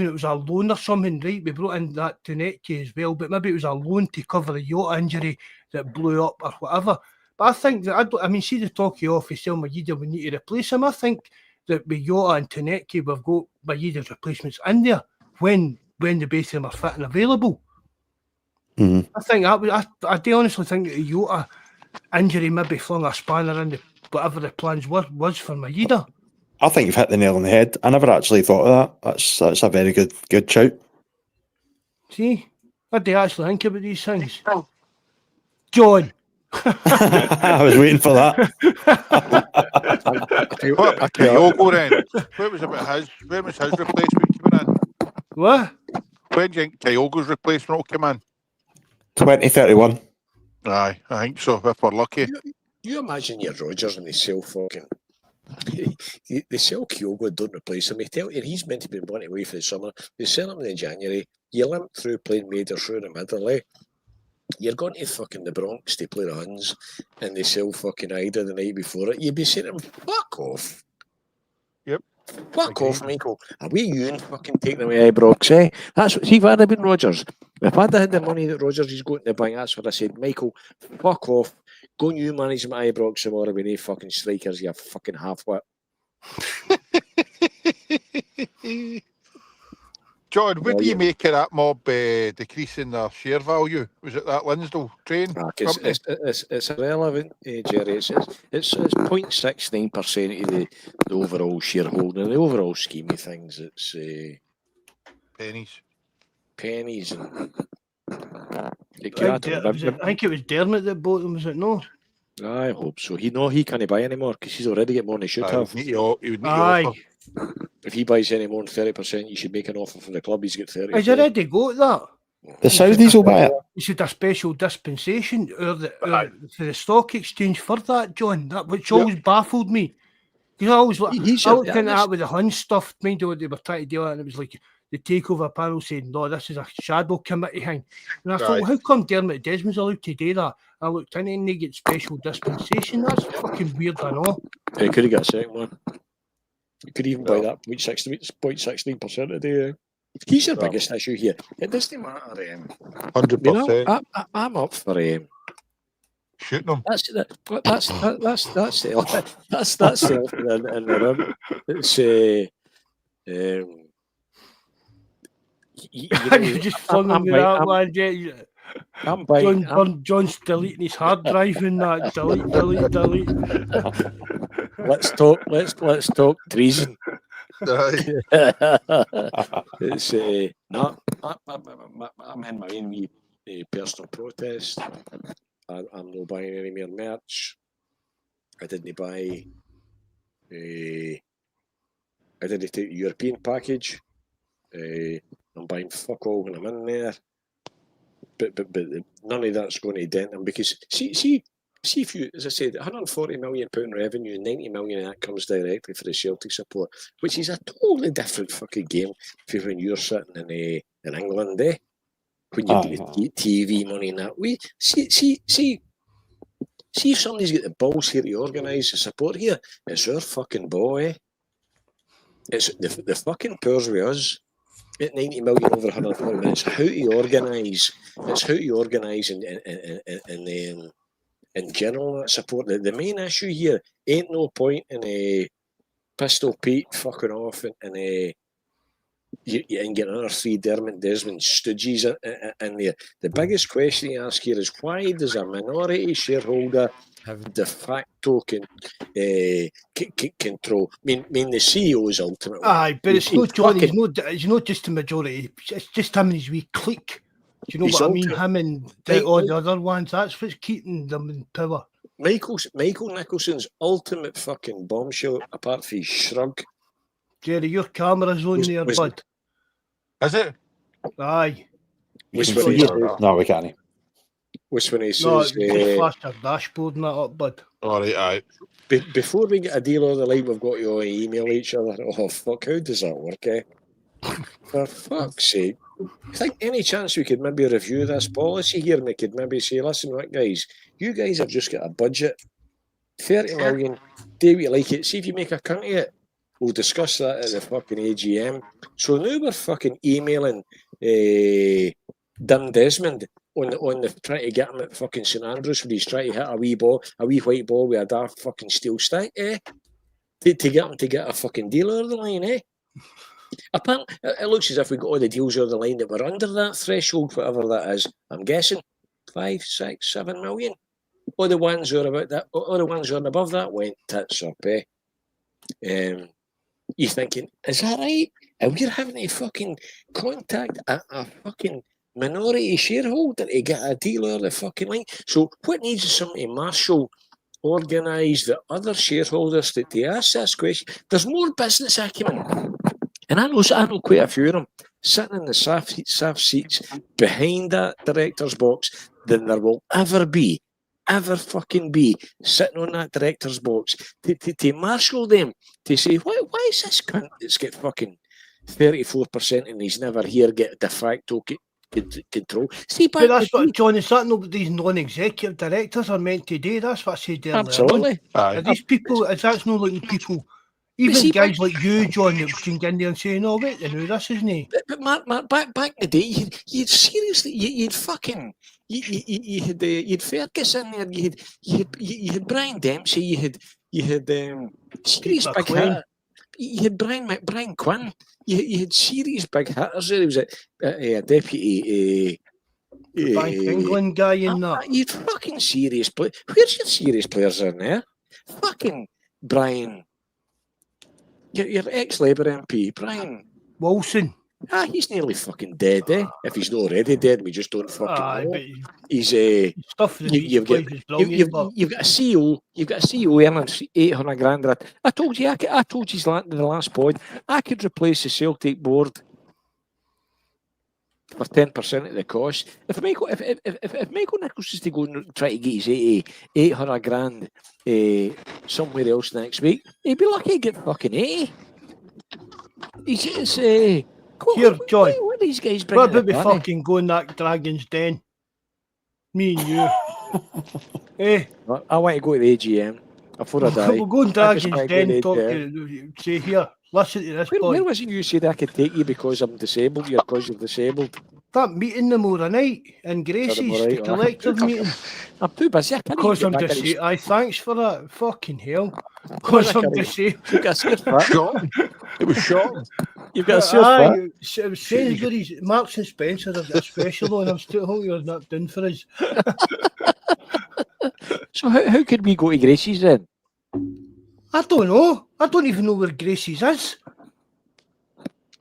it was a loan or something, right? We brought in that Taneke as well, but maybe it was a loan to cover the Jota injury that blew up or whatever. But I think that see the talk off of Sel Maeda, we need to replace him. I think that with Jota and Taneke, we've got Maeda's replacements in there when the both of them are fit and available. Mm-hmm. I think I do honestly think that the Jota injury maybe flung a spanner in whatever the plans was for Maeda. I think you've hit the nail on the head. I never actually thought of that. That's a very good shout. See, I do actually think about these things. John. I was waiting for that. What about Kyogo then? When was his replacement coming in? What? When do you think Kyogo's replacement will come in? 2031. Aye, I think so, if we're lucky. You imagine your Rodgers and they sell fucking they sell Kyogo, don't replace him. They tell you he's meant to be wanting away for the summer. They sell him in January. You limp through playing Maida through the middle, eh? You're going to fucking the Bronx to play the Huns, and they sell fucking Ida the night before it. You'd be saying to them, fuck off. Yep. Fuck off, Michael. Are we you and fucking taking away Ibrox, eh? That's what, see, if I'd have been Rodgers, if I'd had the money that Rodgers is going to the bank, that's what I said, Michael, fuck off. Go and you manage my Ibrox tomorrow with no fucking strikers, you fucking half-wit. John, what do you make of that mob decreasing their share value? Was it that Linsdale train? It's irrelevant, Jerry. It's 0.69% of the overall shareholding. In the overall scheme of things, it's pennies. And I think it was Dermot that bought them, was it no? I hope so. He can't buy anymore because he's already got more than he should have. He would need to offer. If he buys any more than 30%, you should make an offer for the club. He's got 30%. He's already got that. The Saudis will buy it. He should a special dispensation for the stock exchange for that, John. That which always baffled me. Because I always looked into that with the Hun stuff. Mind you what they were trying to do, and it was like the takeover panel saying, "No, this is a shadow committee thing." And I thought, well, how come Dermot Desmond's allowed to do that? I looked in and they get special dispensation. That's fucking weird, I know. He could have got a second one. You could even buy that 0.16% a day. He's your biggest issue here. It doesn't matter. 100%. I'm up for shooting them. That's the in the rim. It's you just flung me that one, John's deleting his hard drive in that. Delete. Let's talk treason. It's no. I'm in my own wee personal protest. I'm not buying any more merch. I didn't buy. I didn't take the European package. I'm buying fuck all when I'm in there. But none of that's going to dent them because see if you, as I said, £140 million revenue, 90 million of that comes directly for the Celtic support, which is a totally different fucking game when you're sitting in England, eh? When you get TV money in that way. See if somebody's got the balls here to organise the support here, it's our fucking ball, eh? It's the fucking powers with us. At 90 million over 140 minutes, how to organise. It's how to organise in general that support. The main issue here ain't no point in Pistol Pete fucking off and getting another 3 Dermot Desmond stooges in there. The biggest question you ask here is why does a minority shareholder have de facto control? I mean the CEO is ultimately. Aye, but it's not John. He's not just the majority. It's just him and his wee clique. Do you know He's what I mean? also- Him and Right, all right. the other ones. That's what's keeping them in power. Michael Nicholson's ultimate fucking bombshell, apart from his shrug, Jerry, your camera's on there, was- bud. Is it? Aye. was You when can he see said, it. No, we can't. was when he No, says, just flash your dashboard and that up, bud. All right, aye. before we get a deal on the line, we've got to all email each other. Oh, fuck, how does that work, eh? For fuck's sake. I think any chance we could maybe review this policy here and we could maybe say, listen, right, guys, you guys have just got a budget, 30 million, do what you like it, see if you make a cunt of it. We'll discuss that at the fucking AGM. So now we're fucking emailing Dim Desmond on the trying to get him at fucking St Andrews when he's trying to hit a wee white ball with a daft fucking steel stick, eh? To get him to get a fucking deal over the line, eh? Apparently, it looks as if we got all the deals over the line that were under that threshold, whatever that is. I'm guessing 5, 6, 7 million. All the ones who are about that, all the ones who are above that went tits up, eh? You're thinking, is that right? And we're having to fucking contact a fucking minority shareholder to get a deal over the fucking line. So what needs is somebody to marshal, organise the other shareholders to ask this question. There's more business acumen. And I know quite a few of them sitting in the safe seats behind that director's box than there will ever fucking be sitting on that director's box to marshal them to say, why is this cunt that's got fucking 34% and he's never here get de facto control? See, But that's what, John, is that not what these non-executive directors are meant to do? That's what I said earlier. Absolutely. Aye. Are these people, is that's not looking people, even see, guys like you, John, that can get in there and say, no, wait, you know, this isn't he? But Mark, back in the day, you'd seriously, you'd fucking, you'd Fergus in there, you had Brian Dempsey, you had serious big McLean. hitter, you had Brian Quinn, you had serious big hitters there. He was a deputy. Bank of England guy in that. You'd fucking serious play. Where's your serious players in there? Fucking Brian, your ex-Labour MP, Brian. Wilson. He's nearly fucking dead, eh? If he's not already dead, we just don't fucking Aye, know. but He's stuff that you've got is brilliant, but you've got a CEO, earning 800 grand. I told you, I told you in the last pod, I could replace the Celtic board for 10% of the cost. If Michael Nichols is to go and try to get his 800 grand somewhere else next week, he'd be lucky to get fucking 80. Here, John, what are these guys what bringing? about we fucking go in that Dragon's Den? Me and you. Eh? I want to go to the AGM before I die. We'll go in I just Dragon's wanna go Den, to talk the to, say, here, listen to this Where boy. was it you said I could take you because I'm disabled? You're because you're disabled. That meeting tomorrow night in Gracie's, Tomorrow the night, collective meeting. I'm too busy. I can't Because even I'm get back in disabled. Aye, thanks for that. Fucking hell. I Because I'm can't disabled. You've got a sore foot. Shocking. It was shocking. You've got a sore foot. Aye, it was Sainsbury's, Marks and Spencer have got a special on. I'm still hoping you're not done for us. So how could we go to Gracie's then? I don't know. I don't even know where Gracie's is.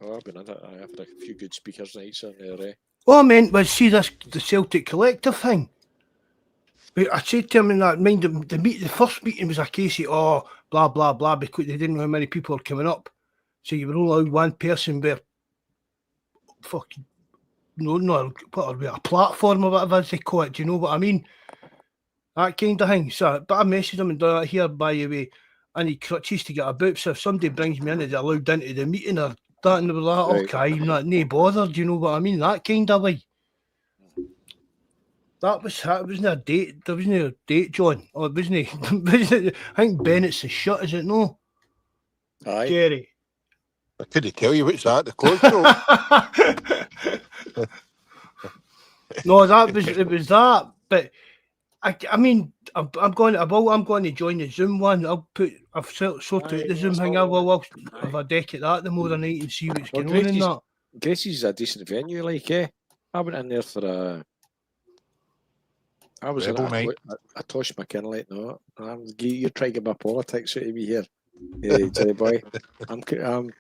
Oh, I've been in it. I have a few good speakers nights in there. Eh? All I meant was, see the Celtic collective thing. But I said to him in that mind, the first meeting was a case of, blah, blah, blah, because they didn't know how many people were coming up. So you were only allowed one person where fucking, a platform or whatever they call it. Do you know what I mean? That kind of thing. So, but I messaged him and done that here, by the way. I need crutches to get about. So if somebody brings me in and they're allowed into the meeting or that, and they were like, Right. okay, I'm not no bother. Do you know what I mean? That kind of way. That wasn't a date. There wasn't a date, John. Or it wasn't. I think Bennett's is shut, is it no? Aye. Jerry. I couldn't tell you what's that. The clothes show. No, it was that. But I mean, I'm going to join the Zoom one. I've sorted out the Zoom thing. I'll have a deck at that tomorrow night and see what's Well, going on in that. Gracie's a decent venue, like, eh? I went in there for a. I was in Rebel night. a Tosh McKinley. No, you're trying to get my politics out of me here, Jerry boy. I'm.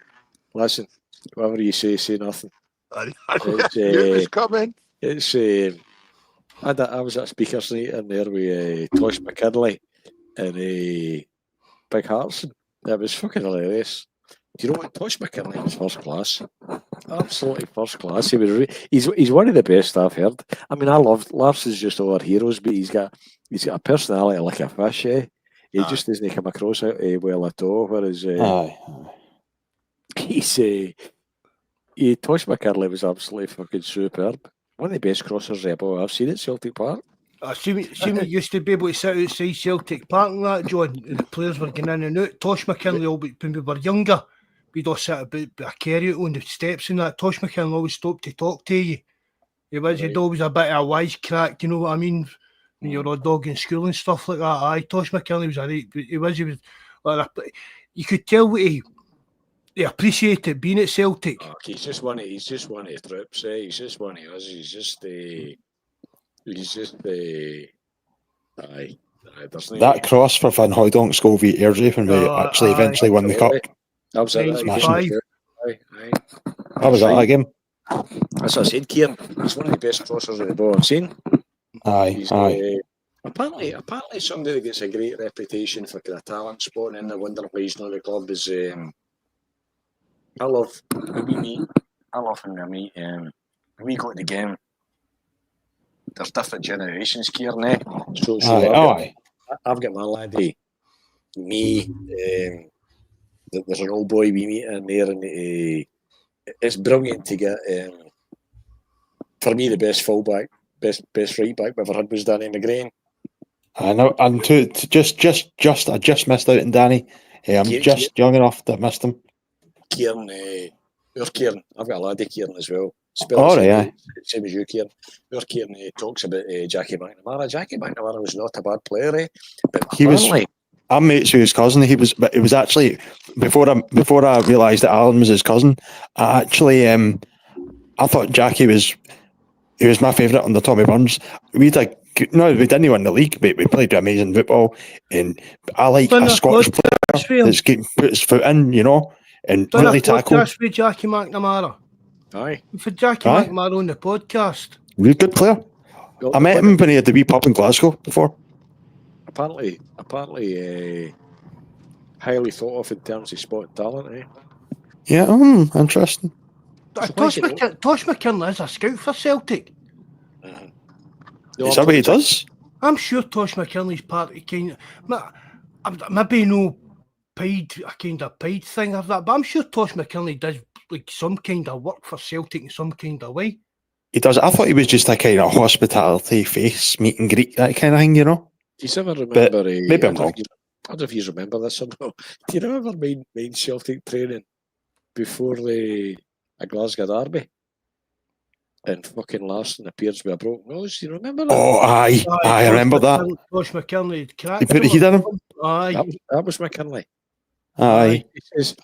Listen, whatever you say nothing. I It's, knew it was coming. It's I was at a speakers night in there with Tosh McKinley and Big Hartson. It was fucking hilarious. Do you know what? Tosh McKinley was first class. Absolutely first class. He's one of the best I've heard. I mean, I love Lars is just all our heroes, but he's got a personality like a fish. He just doesn't come across well at all. Whereas Tosh McKinley was absolutely fucking superb. One of the best crossers I've seen at Celtic Park. See me used to be able to sit outside Celtic Park and that, John, and the players were getting in and out. Tosh McKinley, when we were younger, we'd all sit about a carry on the steps and that. Tosh McKinley always stopped to talk to you. He'd always a bit of a wisecrack, you know what I mean? When you're a dog in school and stuff like that. Aye, Tosh McKinley was he was like you could tell what he appreciated being at Celtic. Oh, he's just one of the troops. He's just one of us. That cross for Van Hooydonk's goal v Airdrie when we actually eventually won the cup. That was it. How was that game? That's what I said, Kieran. He's one of the best crossers of the ball I've seen. Aye. Apparently somebody that gets a great reputation for kind of talent spotting and I wonder why he's not at the club is I love when we meet when we go to the game. There's different generations, Kieran. I've got my laddie, me, there's an old boy we meet in there, and it's brilliant to get. For me, the best fullback, best right back we've ever had was Danny McGrain. I know, and I just missed out on Danny. I'm just young enough to have missed him. Kieran, I've got a laddie, Kieran, as well. Same as you, Kieran. Your Kieran talks about Jackie McNamara. Jackie McNamara was not a bad player, but he was. I'm mates with his cousin. But it was actually before I realised that Alan was his cousin. I thought Jackie was my favourite under Tommy Burns. We didn't win the league, but we played amazing football, and I like a Scottish player that's getting put his foot in, and really tackle. Podcast with Jackie McNamara. Aye. For Jackie McNamara on the podcast. Really good player. I met him when he had the wee pub in Glasgow before. Apparently, highly thought of in terms of spotting talent, Yeah, interesting. Tosh McKinley is a scout for Celtic. Is that what he does? I'm sure Tosh McKinley's part of maybe no paid thing of that, but I'm sure Tosh McKinley does like some kind of work for Celtic in some kind of way. He does. I thought he was just a kind of hospitality face, meet and greet, that kind of thing, Do you ever remember? Maybe I'm wrong. I don't know if you remember this or not. Do you ever mind Celtic training before a Glasgow derby? And fucking Larson appears with a broken nose. Do you remember that? Oh, aye, I remember that. Tosh McKinley cracked. He put the heat on him. Aye, that was McKinley. Aye. He says,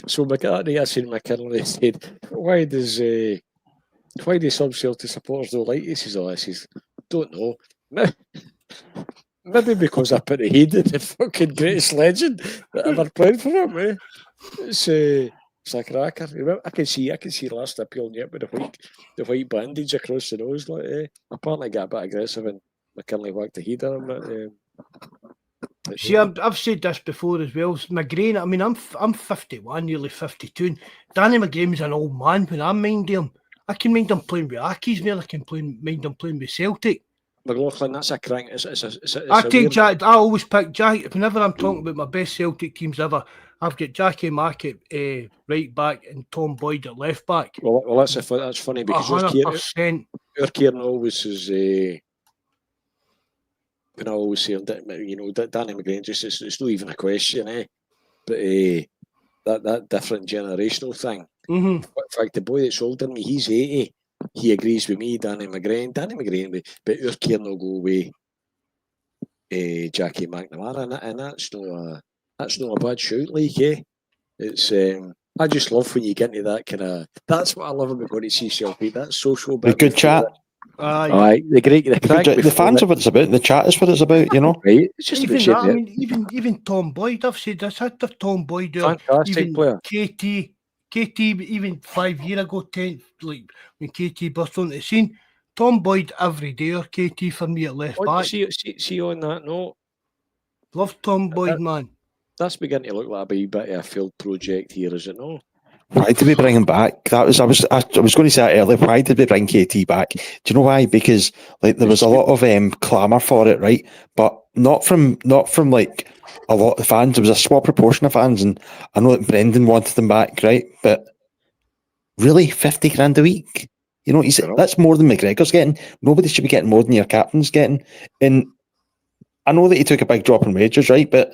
so McKinley, I seen McKinley said, why do some Celtic supporters don't like you? He says, don't know. Maybe because I put the head in the fucking greatest legend that ever played for him. It's a cracker. I can see last appealing yet with the white bandage across the nose. Apparently got a bit aggressive and McKinley whacked the head on him. See, I've said this before as well. McGrain, I mean, I'm 51, nearly 52. Danny McGrain's an old man when I'm minding him. I can mind him playing with Accies more. I can mind him playing with Celtic. McLaughlin, that's a crank. I always pick Jack. Whenever I'm talking about my best Celtic teams ever, I've got Jackie Mack at right back and Tom Boyd at left back. Well, that's funny because 100%. Your Kieran always is. And I always say, Danny McGrain, it's not even a question, But that different generational thing. Mm-hmm. In fact, the boy that's older than me, he's 80. He agrees with me, Danny McGrain, but your Kieran will go away. Jackie McNamara, and that's not a bad shout, It's I just love when you get into that kind of. That's what I love about going to see Celtic. That social bit. The good chat. Aye, the fans are what it's about. The chat is what it's about, Right? It's just even that. I mean, even Tom Boyd. I've said this. I had Tom Boyd there. Fantastic player. KT, even 5 years ago, when KT burst on the scene, Tom Boyd every day or KT for me at left back. See on that note, Love Tom Boyd, man. that's beginning to look like a wee bit of a failed project here, is it not? Why did we bring him back? I was going to say that earlier. Why did we bring KT back? Do you know why? Because like there was a lot of clamour for it, right? But not from like a lot of fans. There was a small proportion of fans, and I know that Brendan wanted them back, right? But really, 50 grand a week. You know, that's more than McGregor's getting. Nobody should be getting more than your captain's getting. And I know that he took a big drop in wages, right? But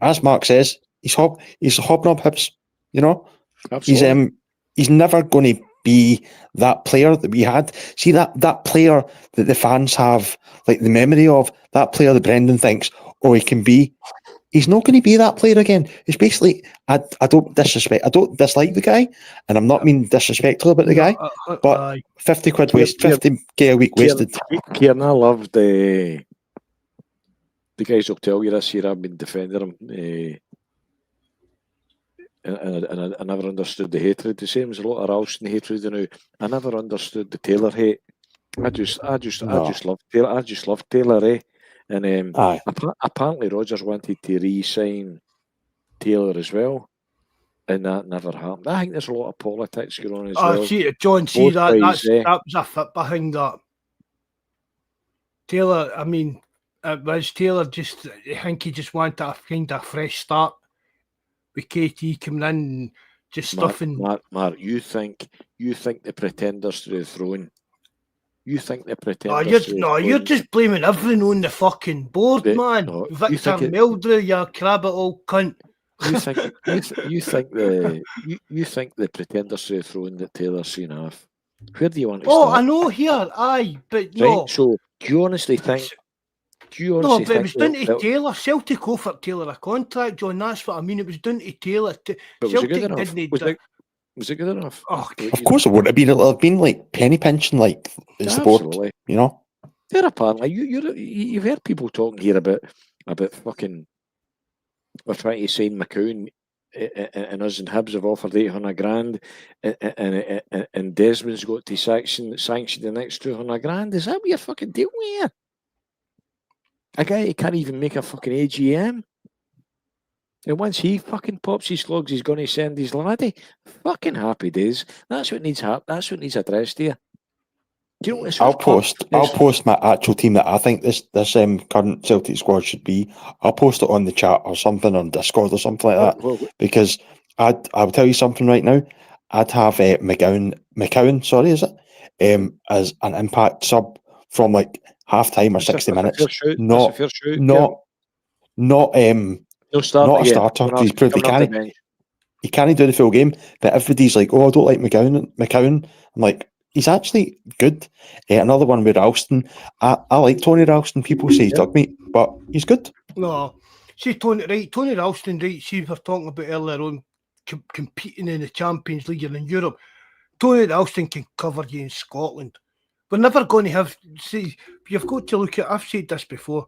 as Mark says, he's hobnob hips. You know, absolutely. He's never going to be that player that we had. See that player that the fans have, like the memory of that player that Brendan thinks, he can be. He's not going to be that player again. It's basically, I don't dislike the guy, and I'm not being disrespectful about the guy, but 50 quid waste, 50k a week wasted. Kieran, I love the guys will tell you this year. I've been defending him, and I never understood the hatred. The same as a lot of Ralston hatred. You know, I never understood the Taylor hate. I just love Taylor. I just love Taylor, eh? And apparently Rodgers wanted to re-sign Taylor as well, and that never happened. I think there's a lot of politics going on as well. See, John, that was a fit behind that. Taylor, I mean, was Taylor just? I think he just wanted a kind of fresh start with KT coming in and just stuffing. Mark, you think the pretenders to the throne? You think the pretenders? You're just blaming everything on the fucking board, man. No, Victor Meldrew, you crab it all cunt. You think the pretenders to the throne that Taylor's seen off? Where do you want to start? I know here, but no. Right, so do you honestly think? No, but it was down to Taylor. Celtic offered Taylor a contract, John. That's what I mean. It was down to Taylor. But was it good enough? Was it good enough? Oh, of course it would have been. It would have been like penny pinching, like is the board, you know. They're apparently you've heard people talking here about fucking. We're trying to sign McCown, and us and Hibs have offered 800 grand, and Desmond's got to sanction the next 200 grand. Is that what you're fucking dealing with here? A guy who can't even make a fucking AGM. And once he fucking pops his slugs, he's going to send his laddie. Fucking happy days. That's what needs addressed here. Do you know what I'll post my actual team that I think this current Celtic squad should be. I'll post it on the chat or something on Discord or something like that. Because I'll tell you something right now. I'd have McCowan, sorry, is it? As an impact sub from like half time or 60 minutes. Not a starter. He's proved he can't do the full game. But everybody's like, I don't like McCowan. I'm like, he's actually good. Another one with Ralston. I like Tony Ralston. People say he's dog meat, but he's good. No, see Tony Ralston, right? See, we were talking about earlier on competing in the Champions League and in Europe. Tony Ralston can cover you in Scotland. We're never going to have. See, you've got to look at. I've said this before.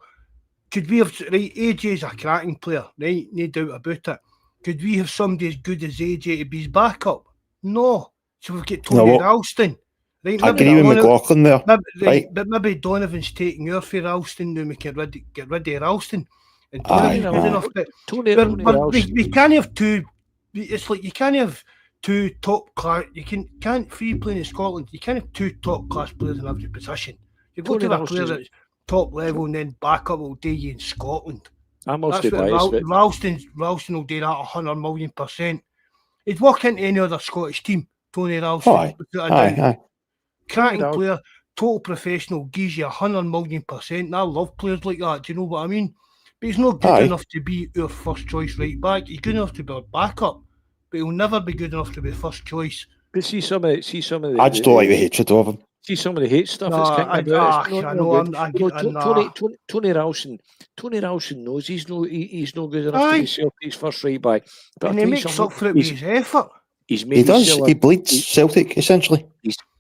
Could we have AJ is a cracking player, right? No doubt about it. Could we have somebody as good as AJ to be his backup? No. So we've got Tony Ralston. Right? I agree with McLaughlin there. Right. But maybe Donovan's taking your for Ralston. Then we can get rid of Ralston. And Donovan's good enough. We can't have two. It's like you can't have two top class. You can't free playing in Scotland. You can't have two top class players in every position. You've got to have a player that's top level and then backup will do you in Scotland. I'm mostly biased. Ralston will do that 100 million%. He'd walk into any other Scottish team. Tony Ralston, cracking player, total professional, gives you 100 million%. And I love players like that. Do you know what I mean? But he's not good enough to be our first choice right back. He's good enough to be our backup, but he'll never be good enough to be first choice. But see some of the. I just don't like the hatred of him. See some of the hate stuff. Tony Ralston knows he's no good enough to be Celtic's first right back. But he makes up for it with his effort. He bleeds Celtic essentially.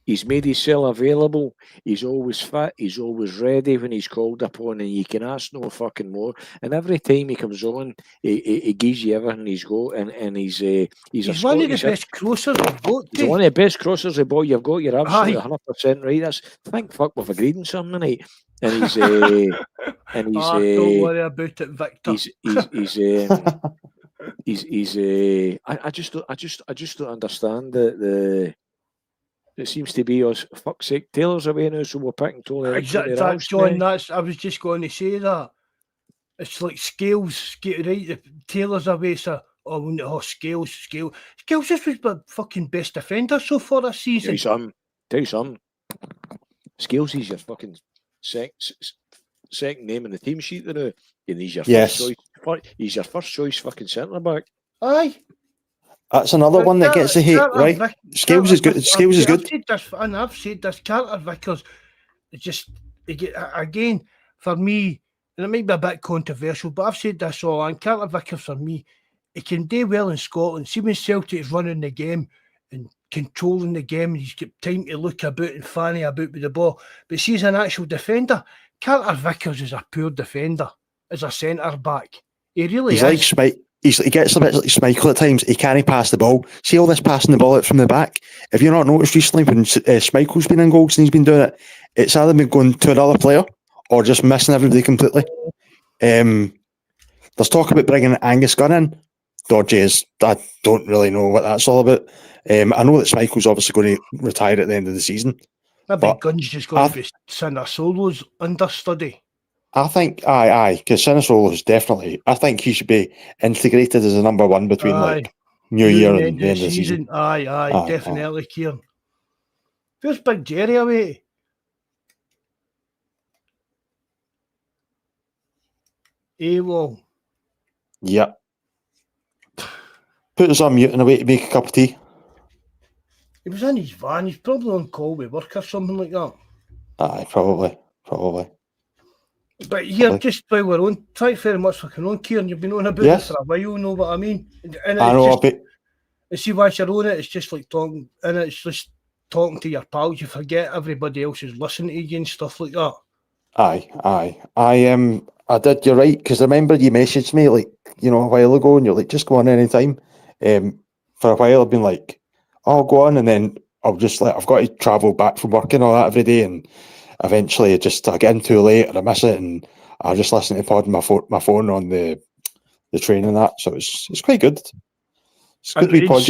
He's made himself available. He's always fit. He's always ready when he's called upon, and you can ask no fucking more. And every time he comes on, he gives you everything he's got, and he's a one of the Scottish. best crossers we've got. He's one of the best crossers the boy you've got. You're absolutely Aye. 100% right. That's thank fuck we've agreed on something tonight. And he's and he's don't worry about it, Victor. I just don't understand the. It seems to be us. Fuck's sake, Taylor's away now, so we're picking Tony. Exactly, John. I was just going to say that. It's like Scales, right? The Taylor's away, so Scales just was the fucking best defender so far this season. Tell you something. Scales is your fucking second name in the team sheet now, and he's your first choice. He's your first choice fucking centre back. Aye. That's another one that gets the hate, right? Scales is good. Scales is good. I've said this. Carter Vickers, again, for me, and it might be a bit controversial, but I've said this all, and Carter Vickers, for me, he can do well in Scotland. See when Celtic is running the game and controlling the game, and he's got time to look about and fanny about with the ball. But see, as an actual defender, Carter Vickers is a poor defender as a centre back. He really is. He gets a bit like Schmeichel at times. He can't pass the ball. See all this passing the ball out from the back? If you've not noticed recently when Schmeichel's been in goals and he's been doing it, it's either been going to another player or just missing everybody completely. There's talk about bringing Angus Gunn in. Dodges. I don't really know what that's all about. I know that Schmeichel's obviously going to retire at the end of the season. Maybe Gunn's just going to be Sinner-Solo's understudy. I think, because Sinner-Solo's definitely, I think he should be integrated as a number one between New Year and the end of the season. Aye, definitely, Kieran. Where's Big Jerry away? AWOL. Yeah. Put us on mute and away to make a cup of tea. He was in his van. He's probably on call with work or something like that. Aye, probably. But here, just while we're on, thanks very much for coming on, Kieran. You've been on about it for a while, you know what I mean? And I know, but see, once you're on it, it's just like talking, and it's just talking to your pals. You forget everybody else is listening to you and stuff like that. Aye. I did, you're right, because I remember you messaged me, like, a while ago, and you're like, just go on anytime. For a while, I've been like, oh, go on, and then I've got to travel back from work and all that every day, and eventually I get in too late and I miss it, and I just listen to pod on my phone on the train and that. So it's quite good. It's good to be pod.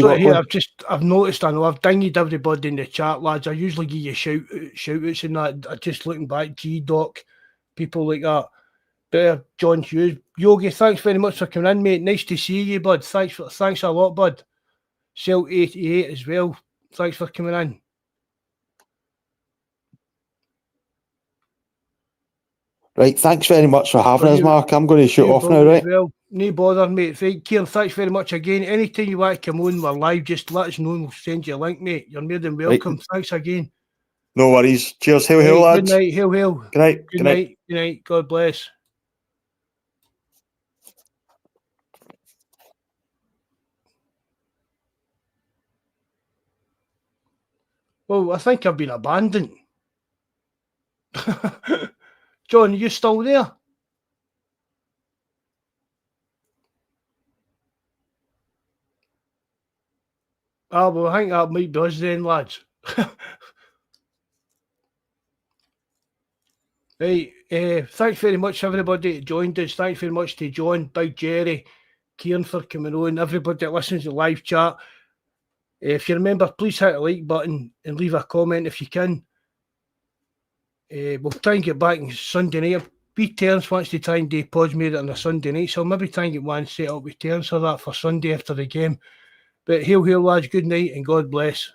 I've noticed. I know I've dinged everybody in the chat, lads. I usually give you shout outs and that. I just looking back, G-Doc, people like that. But John Hughes, Yogi, thanks very much for coming in, mate. Nice to see you, bud. Thanks a lot, bud. Celt88 as well. Thanks for coming in. Right, thanks very much for having us, Mark. I'm going to shoot off now, right? Well, no bother, mate. Right, Kieran, thanks very much again. Anytime you want to come on, we're live. Just let us know and we'll send you a link, mate. You're more than welcome. Right. Thanks again. No worries. Cheers. Hail, hail, lads. Good night. Hail, hail. Good night. Good night. Good night. God bless. Well, I think I've been abandoned. John, are you still there? Well, I think that might be us then, lads. Right, thanks very much, everybody that joined us. Thanks very much to John, Big Jerry, Kieran for coming on, everybody that listens to the live chat. If you remember, please hit the like button and leave a comment if you can. We'll try and get back on Sunday night. Terence wants to try and do pods made it on a Sunday night, so I'll maybe try and get one set up with Terence or that for Sunday after the game. But hail, hail, lads, good night and God bless.